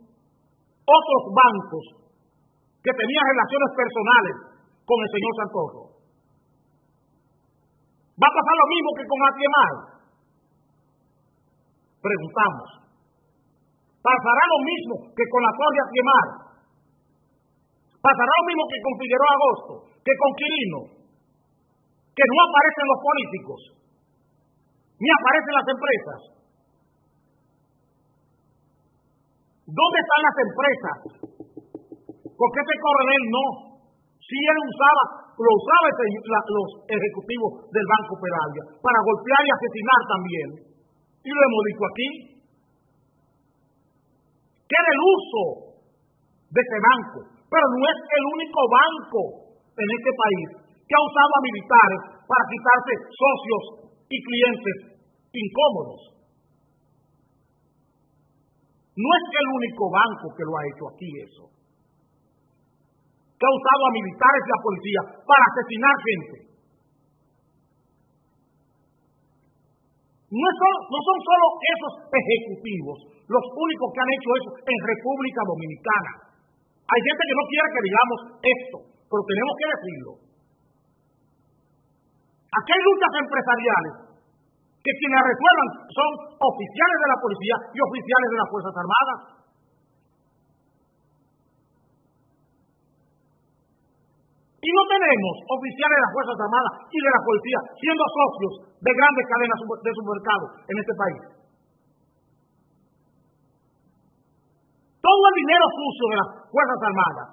otros bancos que tenían relaciones personales con el señor Santorro? ¿Va a pasar lo mismo que con Atiemar? Preguntamos. ¿Pasará lo mismo que con la Torre Atiemar? ¿Pasará lo mismo que con Figueroa Agosto? ¿Que con Quirino? Que no aparecen los políticos, ni aparecen las empresas. ¿Dónde están las empresas? Porque ese coronel no. Si él lo usaba los ejecutivos del Banco Peravia para golpear y asesinar también. Y lo hemos dicho aquí. Que era el uso de ese banco. Pero no es el único banco en este país que ha usado a militares para quitarse socios y clientes incómodos. No es el único banco que lo ha hecho aquí eso. Que ha usado a militares y a policía para asesinar gente. No son solo esos ejecutivos los únicos que han hecho eso en República Dominicana. Hay gente que no quiere que digamos esto, pero tenemos que decirlo. Aquí hay luchas empresariales que quienes resuelvan son oficiales de la policía y oficiales de las Fuerzas Armadas. Y no tenemos oficiales de las Fuerzas Armadas y de la policía siendo socios de grandes cadenas de supermercados en este país. Todo el dinero sucio de las Fuerzas Armadas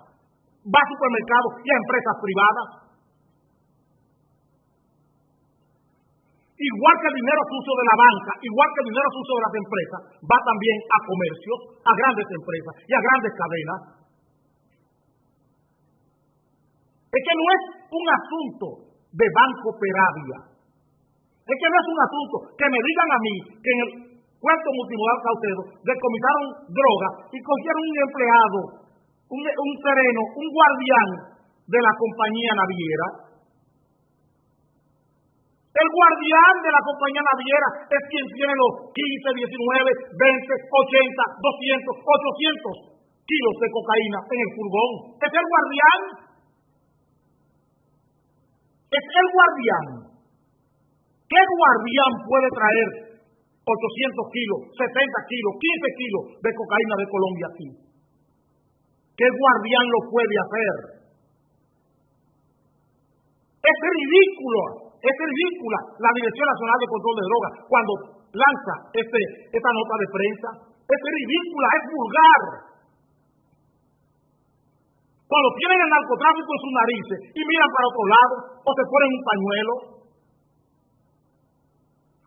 va a supermercados y a empresas privadas. Igual que el dinero sucio de la banca, igual que el dinero sucio de las empresas, va también a comercios, a grandes empresas y a grandes cadenas. Es que no es un asunto de Banco Peravia. Es que no es un asunto que me digan a mí que en el puerto multimodal Caucedo decomisaron droga y cogieron un empleado, un sereno, un guardián de la compañía naviera. El guardián de la compañía naviera es quien tiene los 15, 19, 20, 80, 200, 800 kilos de cocaína en el furgón. Es el guardián. Es el guardián. ¿Qué guardián puede traer 800 kilos, 70 kilos, 15 kilos de cocaína de Colombia aquí? ¿Qué guardián lo puede hacer? Es ridícula la Dirección Nacional de Control de Drogas cuando lanza esta nota de prensa. Es ridícula, es vulgar. Cuando tienen el narcotráfico en sus narices y miran para otro lado o se ponen un pañuelo.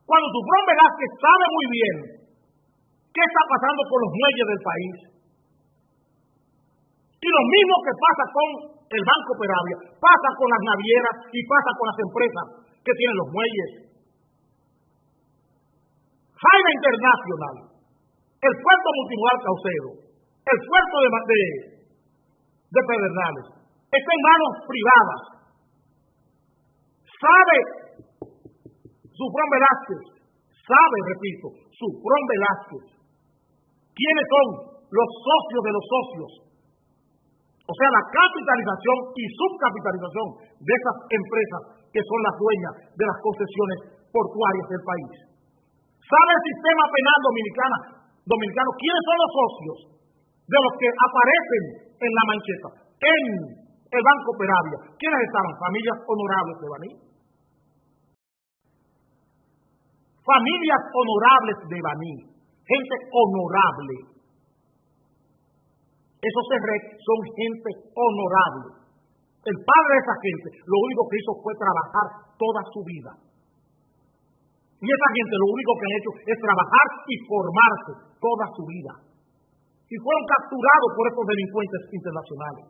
Cuando Dufrón Velázquez sabe muy bien qué está pasando con los muelles del país. Y lo mismo que pasa con el Banco Peravia, pasa con las navieras y pasa con las empresas que tienen los muelles. Jaina Internacional el puerto multimodal Caucedo, el puerto de Pedernales, está en manos privadas. Sabe Sufrón Velázquez, repito, Sufrón Velázquez, quiénes son los socios de los socios. O sea, la capitalización y subcapitalización de esas empresas que son las dueñas de las concesiones portuarias del país. ¿Sabe el sistema penal dominicano quiénes son los socios de los que aparecen en la mancheta, en el Banco Peravia? ¿Quiénes estaban? Familias honorables de Baní. Familias honorables de Baní, gente honorable. Esos son gente honorable. El padre de esa gente lo único que hizo fue trabajar toda su vida. Y esa gente lo único que han hecho es trabajar y formarse toda su vida. Y fueron capturados por estos delincuentes internacionales.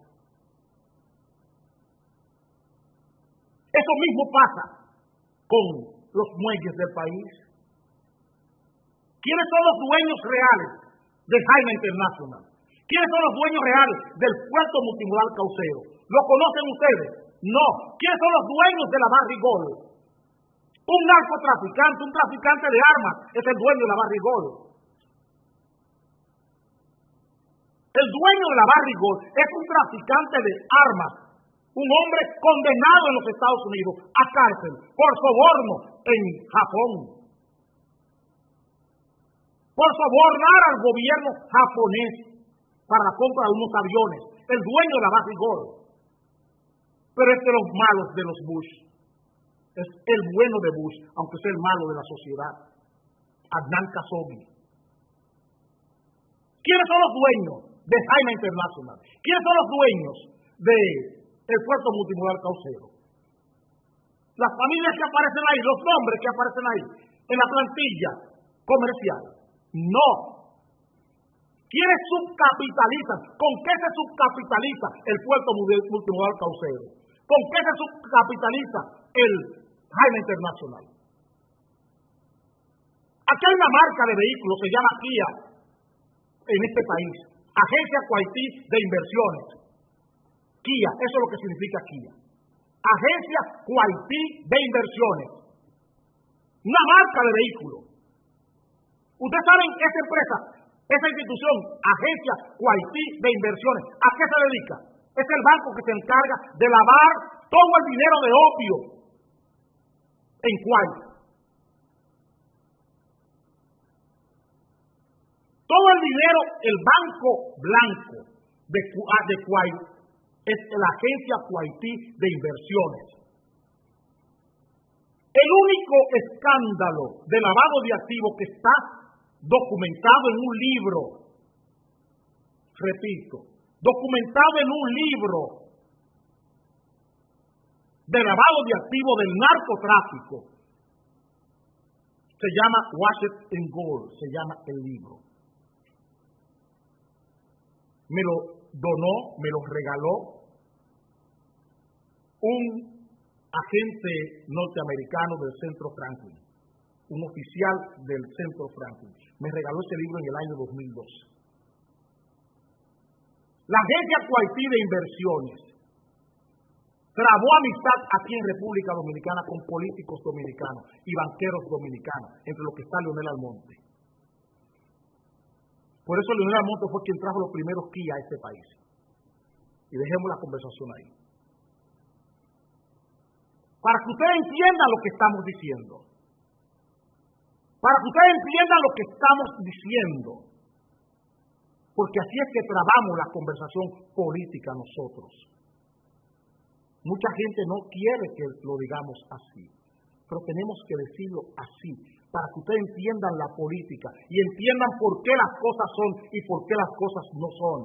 Eso mismo pasa con los muelles del país. ¿Quiénes son los dueños reales de Jaina International? ¿Quiénes son los dueños reales del puerto multimodal Caucedo? ¿Lo conocen ustedes? No. ¿Quiénes son los dueños de la Barrigol? Un narcotraficante, un traficante de armas, es el dueño de la Barrigol. El dueño de la Barrigol es un traficante de armas, un hombre condenado en los Estados Unidos a cárcel por soborno en Japón, por sobornar al gobierno japonés para la compra de unos aviones, el dueño de la Barrigol. Pero es de los malos de los Bush, es el bueno de Bush, aunque sea el malo de la sociedad, Adnan Khashoggi. ¿Quiénes son los dueños de Jaina International? ¿Quiénes son los dueños del puerto multimodal Caucedo? Las familias que aparecen ahí, los nombres que aparecen ahí, en la plantilla comercial. No. ¿Quiénes subcapitalizan? ¿Con qué se subcapitaliza el puerto multimodal Caucedo? ¿Con qué se subcapitaliza el Jaina International? Aquí hay una marca de vehículos, se llama Kia, en este país. Agencia Kuwaití de Inversiones. Kia, eso es lo que significa Kia. Agencia Kuwaití de Inversiones. Una marca de vehículos. Ustedes saben, esa empresa, esa institución, Agencia Kuwaití de Inversiones, ¿a qué se dedica? Es el banco que se encarga de lavar todo el dinero de opio en Kuwait. Todo el dinero, el banco blanco de Kuwait es la Agencia Kuwaití de Inversiones. El único escándalo de lavado de activos que está documentado en un libro, repito, documentado en un libro de lavado de activos del narcotráfico, se llama Wash It in Gold, se llama el libro. Me lo donó, me lo regaló un agente norteamericano del Centro Franklin, un oficial del Centro Franklin. Me regaló ese libro en el año 2012. La Agencia Kuwaití de Inversiones trabó amistad aquí en República Dominicana con políticos dominicanos y banqueros dominicanos, entre los que está Leonel Almonte. Por eso Leonel Almonte fue quien trajo los primeros Kia a este país. Y dejemos la conversación ahí. Para que ustedes entiendan lo que estamos diciendo. Para que ustedes entiendan lo que estamos diciendo. Porque así es que trabamos la conversación política nosotros. Mucha gente no quiere que lo digamos así, pero tenemos que decirlo así, para que ustedes entiendan la política y entiendan por qué las cosas son y por qué las cosas no son.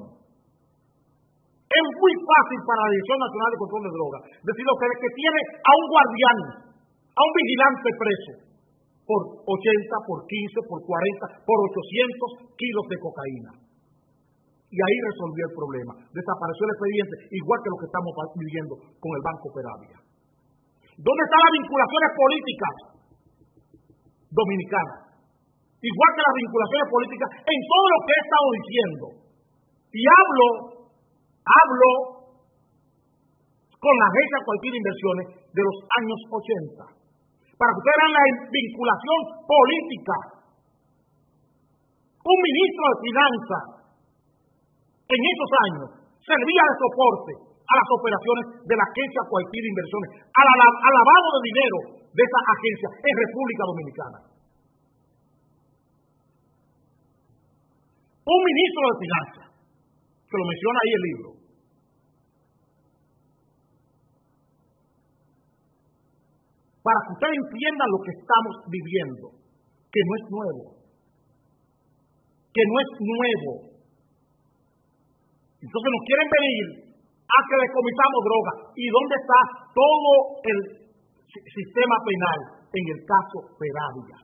Es muy fácil para la Dirección Nacional de Control de Drogas decirle a ustedes que tiene a un guardián, a un vigilante preso, por 80, por 15, por 40, por 800 kilos de cocaína. Y ahí resolvió el problema. Desapareció el expediente, igual que lo que estamos viviendo con el Banco Peravia. ¿Dónde están las vinculaciones políticas dominicanas? igual que las vinculaciones políticas, en todo lo que he estado diciendo. Y hablo con la agencia de cualquier inversiones de los años 80, para que ustedes vean la vinculación política. Un ministro de Finanzas en esos años servía de soporte a las operaciones de la agencia de cualquier inversiones, al lavado de dinero de esa agencia en República Dominicana. Un ministro de Finanzas, que lo menciona ahí el libro. Para que ustedes entiendan lo que estamos viviendo, que no es nuevo. Entonces nos quieren venir a que decomisamos droga. ¿Y dónde está todo el sistema penal? En el caso Peravia,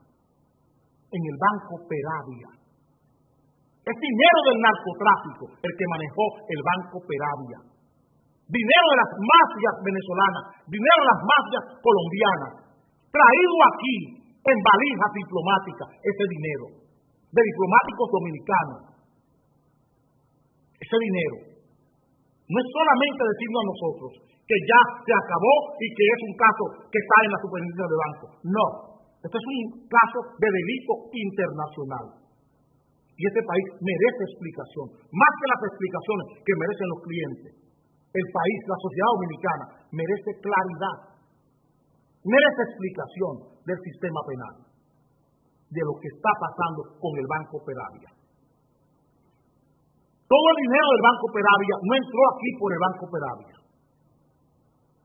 en el Banco Peravia. Es dinero del narcotráfico el que manejó el Banco Peravia. Dinero de las mafias venezolanas, dinero de las mafias colombianas, traído aquí en valijas diplomáticas, ese dinero, de diplomáticos dominicanos. Ese dinero no es solamente decirnos a nosotros que ya se acabó y que es un caso que está en la superintendencia de banco. No, este es un caso de delito internacional. Y este país merece explicación, más que las explicaciones que merecen los clientes. El país, la sociedad dominicana, merece claridad, merece explicación del sistema penal, de lo que está pasando con el Banco Peravia. Todo el dinero del Banco Peravia no entró aquí por el Banco Peravia.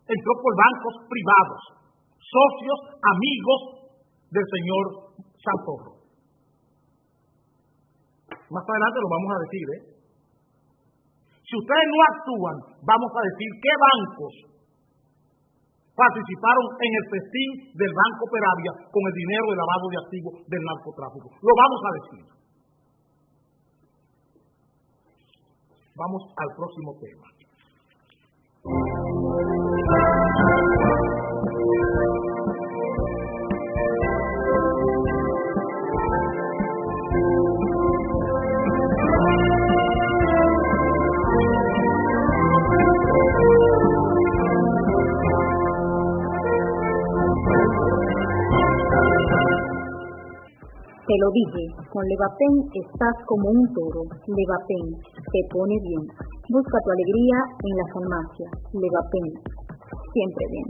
Entró por bancos privados, socios, amigos del señor Santoro. Más adelante lo vamos a decir, Si ustedes no actúan, vamos a decir qué bancos participaron en el festín del Banco Peravia con el dinero de lavado de activos del narcotráfico. Lo vamos a decir. Vamos al próximo tema. Te lo dije, con Levapen estás como un toro. Levapen te pone bien. Busca tu alegría en la farmacia. Levapen, siempre bien.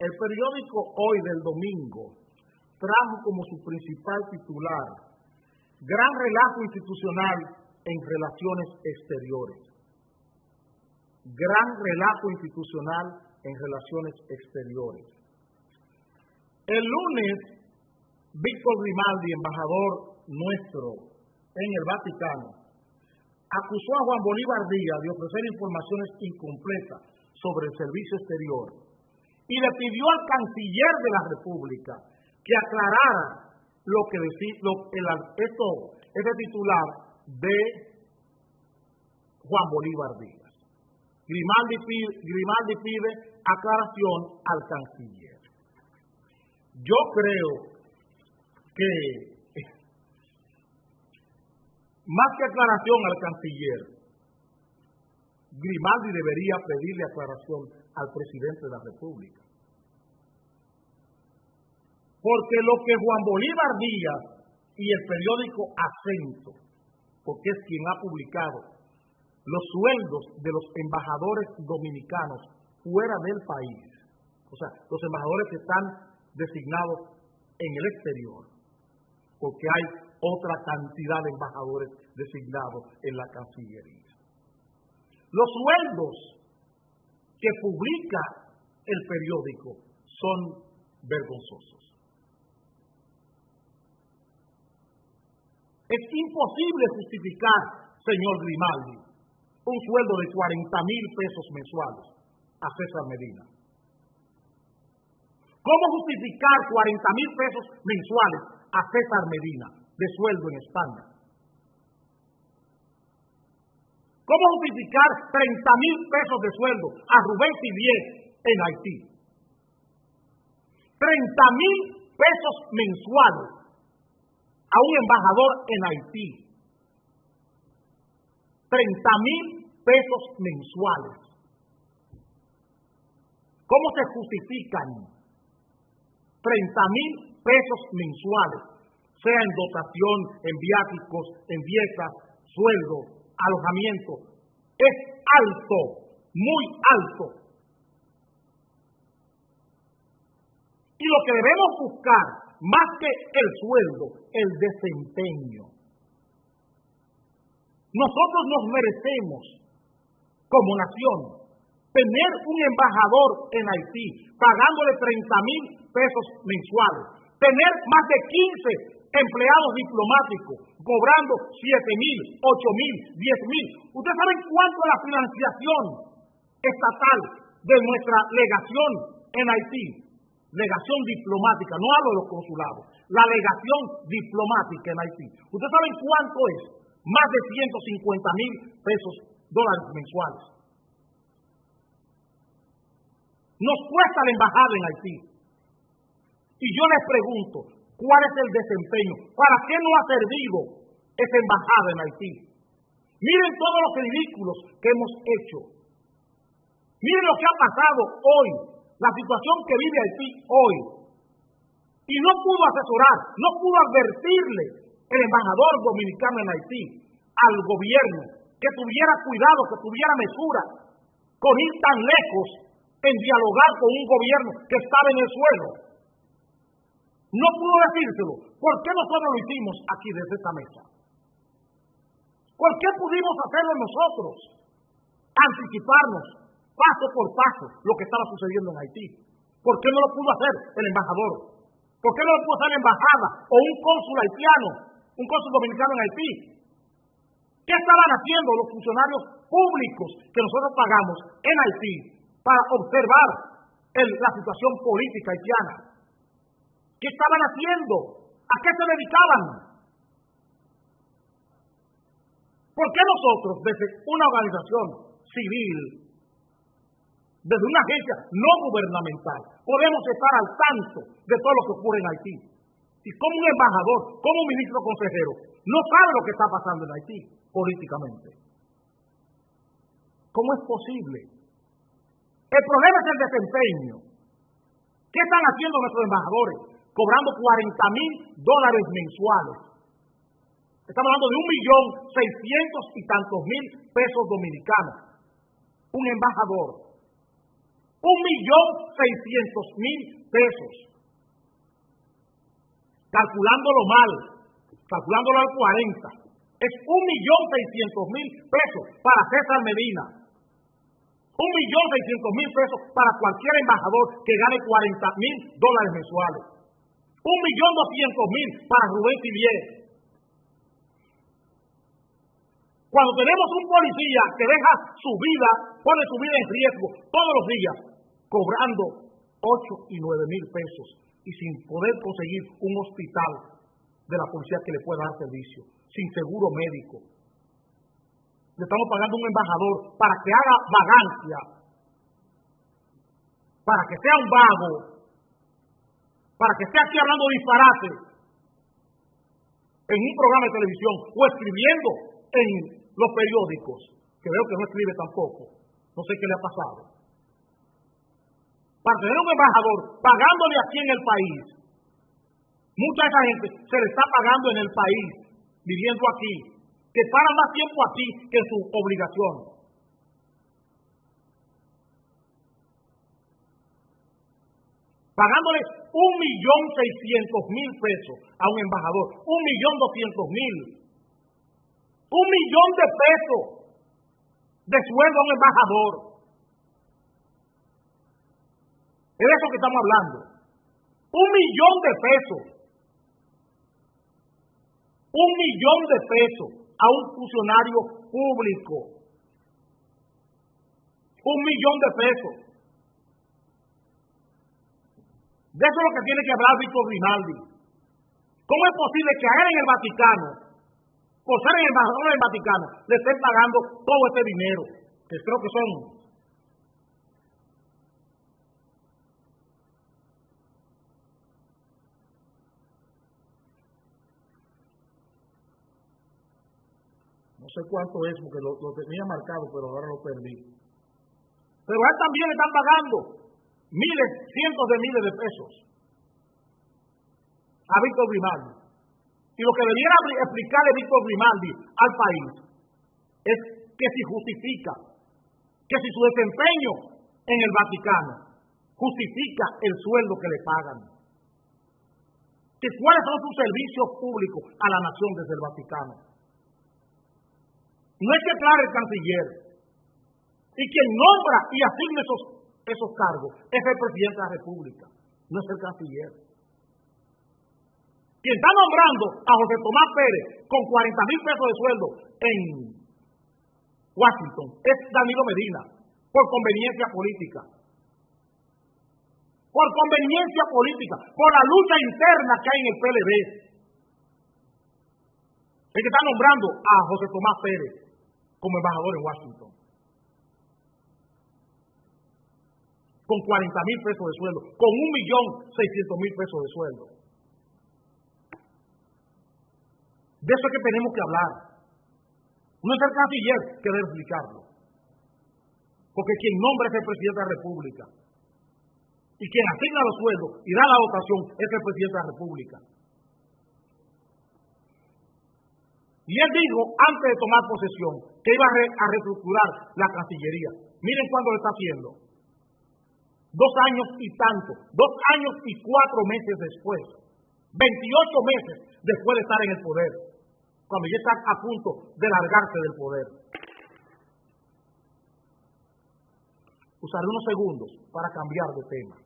El periódico Hoy del domingo trajo como su principal titular gran relajo institucional en relaciones exteriores. Gran relajo institucional en relaciones exteriores. El lunes, Víctor Grimaldi, embajador nuestro en el Vaticano, acusó a Juan Bolívar Díaz de ofrecer informaciones incompletas sobre el servicio exterior y le pidió al canciller de la República que aclarara lo que decía ese titular de Juan Bolívar Díaz. Grimaldi pide aclaración al canciller. Yo creo que más que aclaración al canciller, Grimaldi debería pedirle aclaración al presidente de la República. Porque lo que Juan Bolívar Díaz y el periódico Acento, porque es quien ha publicado los sueldos de los embajadores dominicanos fuera del país, o sea, los embajadores que están designados en el exterior, porque hay otra cantidad de embajadores designados en la Cancillería. Los sueldos que publica el periódico son vergonzosos. Es imposible justificar, señor Grimaldi, un sueldo de 40,000 pesos mensuales a César Medina? ¿Cómo justificar 40,000 pesos mensuales a César Medina de sueldo en España? ¿Cómo justificar 30,000 pesos de sueldo a Rubén Tibié en Haití? 30,000 pesos mensuales a un embajador en Haití. 30,000 pesos mensuales. ¿Cómo se justifican 30,000 pesos mensuales, sea en dotación, en viáticos, en dietas, sueldo, alojamiento? Es alto, muy alto. Y lo que debemos buscar, más que el sueldo, el desempeño. Nosotros nos merecemos, como nación, tener un embajador en Haití pagándole 30,000 pesos mensuales, tener más de 15 empleados diplomáticos cobrando 7,000, 8,000, 10,000. ¿Ustedes saben cuánto es la financiación estatal de nuestra legación en Haití? Legación diplomática, no hablo de los consulados, la legación diplomática en Haití. ¿Ustedes saben cuánto es? Más de 150,000 dólares mensuales. Nos cuesta la embajada en Haití. Y yo les pregunto, ¿cuál es el desempeño? ¿Para qué no ha servido esa embajada en Haití? Miren todos los ridículos que hemos hecho. Miren lo que ha pasado hoy, la situación que vive Haití hoy. Y no pudo asesorar, no pudo advertirle el embajador dominicano en Haití al gobierno que tuviera cuidado, que tuviera mesura con ir tan lejos en dialogar con un gobierno que estaba en el suelo. No pudo decírselo. ¿Por qué nosotros lo hicimos aquí desde esta mesa? ¿Por qué pudimos hacerlo nosotros? Anticiparnos paso por paso lo que estaba sucediendo en Haití. ¿Por qué no lo pudo hacer el embajador? ¿Por qué no lo pudo hacer la embajada o un cónsul haitiano, un cónsul dominicano en Haití? ¿Qué estaban haciendo los funcionarios públicos que nosotros pagamos en Haití para observar la situación política haitiana? ¿Qué estaban haciendo? ¿A qué se dedicaban? ¿Por qué nosotros, desde una organización civil, desde una agencia no gubernamental, podemos estar al tanto de todo lo que ocurre en Haití? Y como un embajador, como un ministro consejero, no sabe lo que está pasando en Haití políticamente. ¿Cómo es posible? El problema es el desempeño. ¿Qué están haciendo nuestros embajadores? Cobrando 40,000 dólares mensuales. Estamos hablando de 1,600,000 y tantos pesos dominicanos. Un embajador. 1,600,000 pesos. Calculándolo mal, calculándolo al 40, es 1,600,000 pesos para César Medina. 1,600,000 pesos para cualquier embajador que gane 40,000 dólares mensuales. 1,200,000 para Rubén Tibié. Cuando tenemos un policía que deja su vida, pone su vida en riesgo todos los días, cobrando 8 y 9,000 pesos y sin poder conseguir un hospital de la policía que le pueda dar servicio, sin seguro médico. Le estamos pagando a un embajador para que haga vagancia, para que sea un vago, para que esté aquí hablando disparate en un programa de televisión o escribiendo en los periódicos, que veo que no escribe tampoco, no sé qué le ha pasado. Para tener un embajador pagándole aquí en el país, mucha de esa gente se le está pagando en el país, viviendo aquí, que para más tiempo aquí que su obligación. Pagándole 1,600,000 pesos a un embajador, 1,200,000. 1,000,000 de pesos de sueldo a un embajador. Es de eso que estamos hablando. 1,000,000 de pesos. 1,000,000 de pesos a un funcionario público. 1.000.000 pesos. De eso es lo que tiene que hablar Víctor Grimaldi. ¿Cómo es posible que a él en el Vaticano, por ser el embajador del Vaticano, le estén pagando todo este dinero? Que creo que son... No sé cuánto es, porque lo tenía marcado, pero ahora lo perdí. Pero a él también le están pagando miles, cientos de miles de pesos a Víctor Grimaldi. Y lo que debiera explicarle Víctor Grimaldi al país es que si justifica, que si su desempeño en el Vaticano justifica el sueldo que le pagan, que cuáles son sus servicios públicos a la nación desde el Vaticano. No es que aclare el canciller, y quien nombra y asigna esos cargos es el presidente de la República, no es el canciller. Quien está nombrando a José Tomás Pérez con 40.000 pesos de sueldo en Washington es Danilo Medina, por conveniencia política. Por conveniencia política, por la lucha interna que hay en el PLD. El que está nombrando a José Tomás Pérez como embajador en Washington. Con 40.000 pesos de sueldo, con 1.600.000 pesos de sueldo. De eso es que tenemos que hablar. No es el canciller que debe explicarlo. Porque quien nombra es el presidente de la República. Y quien asigna los sueldos y da la votación es el presidente de la República. Y él dijo, antes de tomar posesión, que iba a reestructurar la Cancillería. Miren cuándo lo está haciendo. 2 años y tanto, 2 años y 4 meses después, 28 meses después de estar en el poder, cuando ya está a punto de largarse del poder. Usaré unos segundos para cambiar de tema.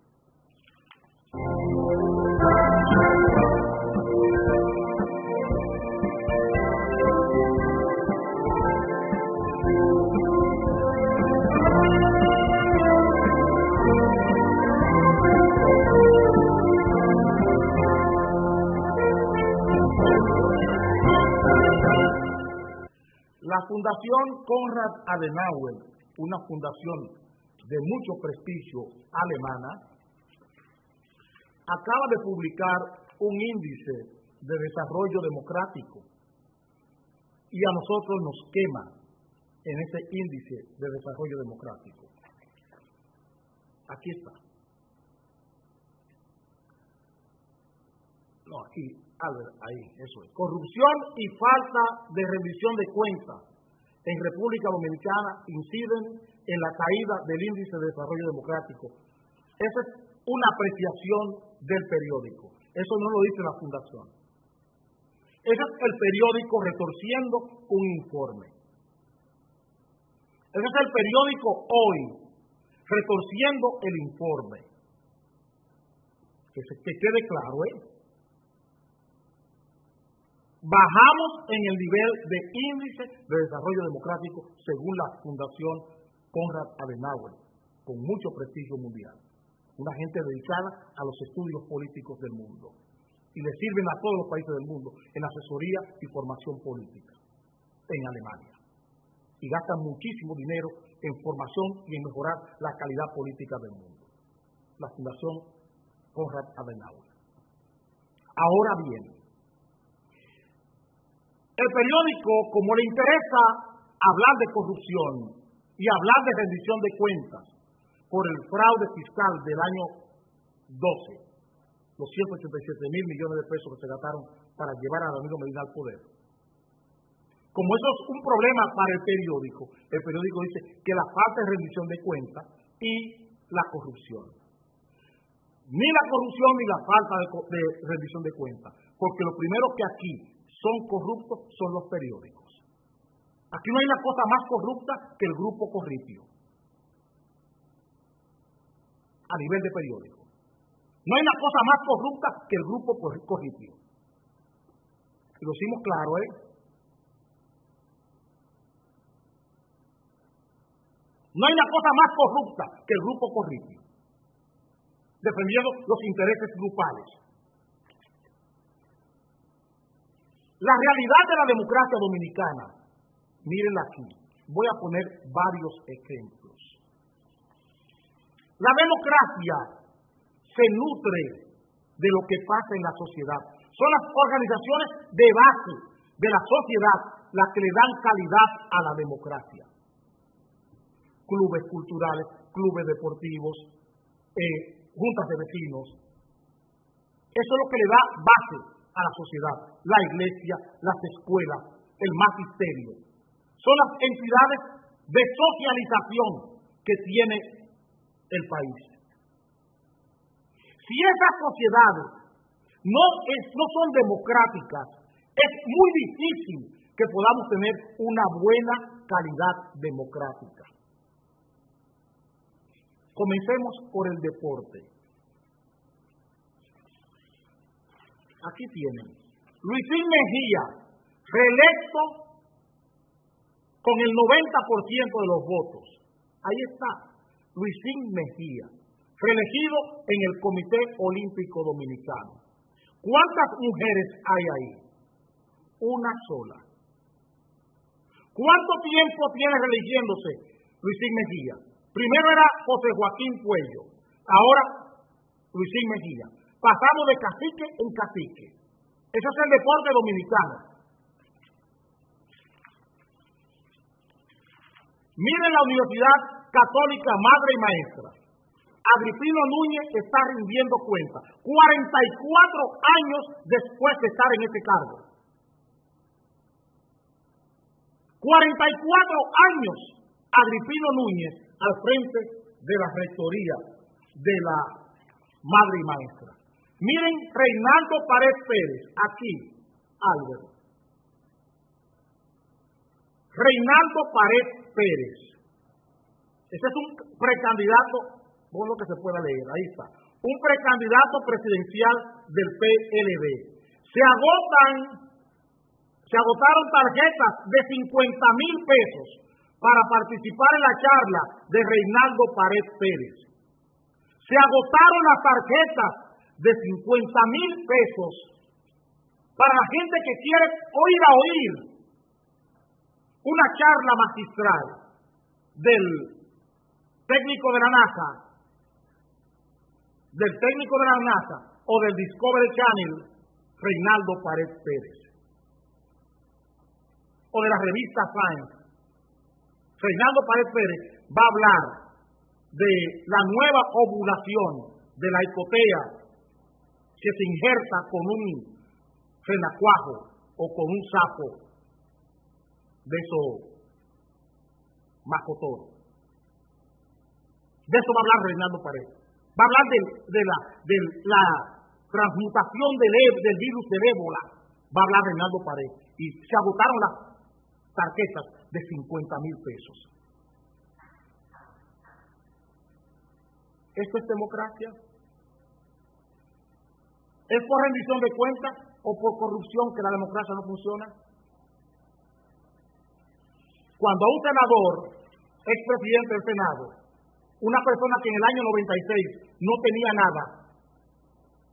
La Fundación Konrad Adenauer, una fundación de mucho prestigio alemana, acaba de publicar un índice de desarrollo democrático y a nosotros nos quema en ese índice de desarrollo democrático. Aquí está. No, aquí, Albert, ahí, eso es. Corrupción y falta de rendición de cuentas en República Dominicana inciden en la caída del índice de desarrollo democrático. Esa es una apreciación del periódico. Eso no lo dice la Fundación. Ese es el periódico retorciendo un informe. Ese es el periódico Hoy, retorciendo el informe. Que quede claro, Bajamos en el nivel de índice de desarrollo democrático según la Fundación Konrad Adenauer, con mucho prestigio mundial. Una gente dedicada a los estudios políticos del mundo. Y le sirven a todos los países del mundo en asesoría y formación política en Alemania. Y gastan muchísimo dinero en formación y en mejorar la calidad política del mundo. La Fundación Konrad Adenauer. Ahora bien, el periódico, como le interesa hablar de corrupción y hablar de rendición de cuentas por el fraude fiscal del año 12, los 187.000 millones de pesos que se gastaron para llevar a Danilo Medina al poder. Como eso es un problema para el periódico dice que la falta de rendición de cuentas y la corrupción. Ni la corrupción ni la falta de rendición de cuentas, porque lo primero que aquí son corruptos son los periódicos. Aquí no hay una cosa más corrupta que el grupo Corripio, a nivel de periódico. No hay una cosa más corrupta que el grupo Corripio. Y lo hicimos claro, No hay una cosa más corrupta que el grupo Corripio, defendiendo los intereses grupales. La realidad de la democracia dominicana, mírenla aquí, voy a poner varios ejemplos. La democracia se nutre de lo que pasa en la sociedad. Son las organizaciones de base de la sociedad las que le dan calidad a la democracia. Clubes culturales, clubes deportivos, juntas de vecinos. Eso es lo que le da base a la sociedad. La iglesia, las escuelas, el magisterio. Son las entidades de socialización que tiene el país. Si esas sociedades no son democráticas, es muy difícil que podamos tener una buena calidad democrática. Comencemos por el deporte. Aquí tienen. Luisín Mejía, reelecto con el 90% de los votos. Ahí está, Luisín Mejía, reelegido en el Comité Olímpico Dominicano. ¿Cuántas mujeres hay ahí? Una sola. ¿Cuánto tiempo tiene reeligiéndose Luisín Mejía? Primero era José Joaquín Puello, ahora Luisín Mejía. Pasamos de cacique en cacique. Eso es el deporte dominicano. Miren la Universidad Católica Madre y Maestra. Agripino Núñez está rindiendo cuenta 44 años después de estar en ese cargo. 44 años Agripino Núñez al frente de la rectoría de la Madre y Maestra. Miren Reinaldo Pared Pérez, aquí, Álvaro. Reinaldo Pared Pérez. Ese es un precandidato, por lo que se pueda leer, ahí está. Un precandidato presidencial del PLD. Se agotaron tarjetas de 50,000 pesos para participar en la charla de Reinaldo Pared Pérez. Se agotaron las tarjetas de 50,000 pesos para la gente que quiere oír una charla magistral del técnico de la NASA, o del Discovery Channel, Reinaldo Pared Pérez, o de la revista Science. Reinaldo Pared Pérez va a hablar de la nueva ovulación de la hipotea que se injerta con un renacuajo o con un sapo de esos macotoros. De eso va a hablar Reinaldo Pared. Va a hablar de la transmutación del virus del ébola. Va a hablar Reinaldo Pared. Y se agotaron las tarjetas de 50,000 pesos. ¿Esto es democracia? ¿Es por rendición de cuentas o por corrupción que la democracia no funciona? Cuando a un senador, expresidente del Senado, una persona que en el año 96 no tenía nada,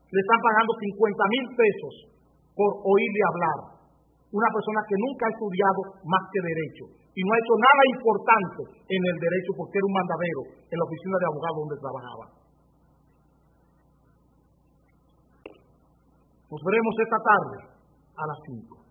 le están pagando 50,000 pesos por oírle hablar. Una persona que nunca ha estudiado más que derecho y no ha hecho nada importante en el derecho porque era un mandadero en la oficina de abogado donde trabajaba. Nos veremos esta tarde a las 5.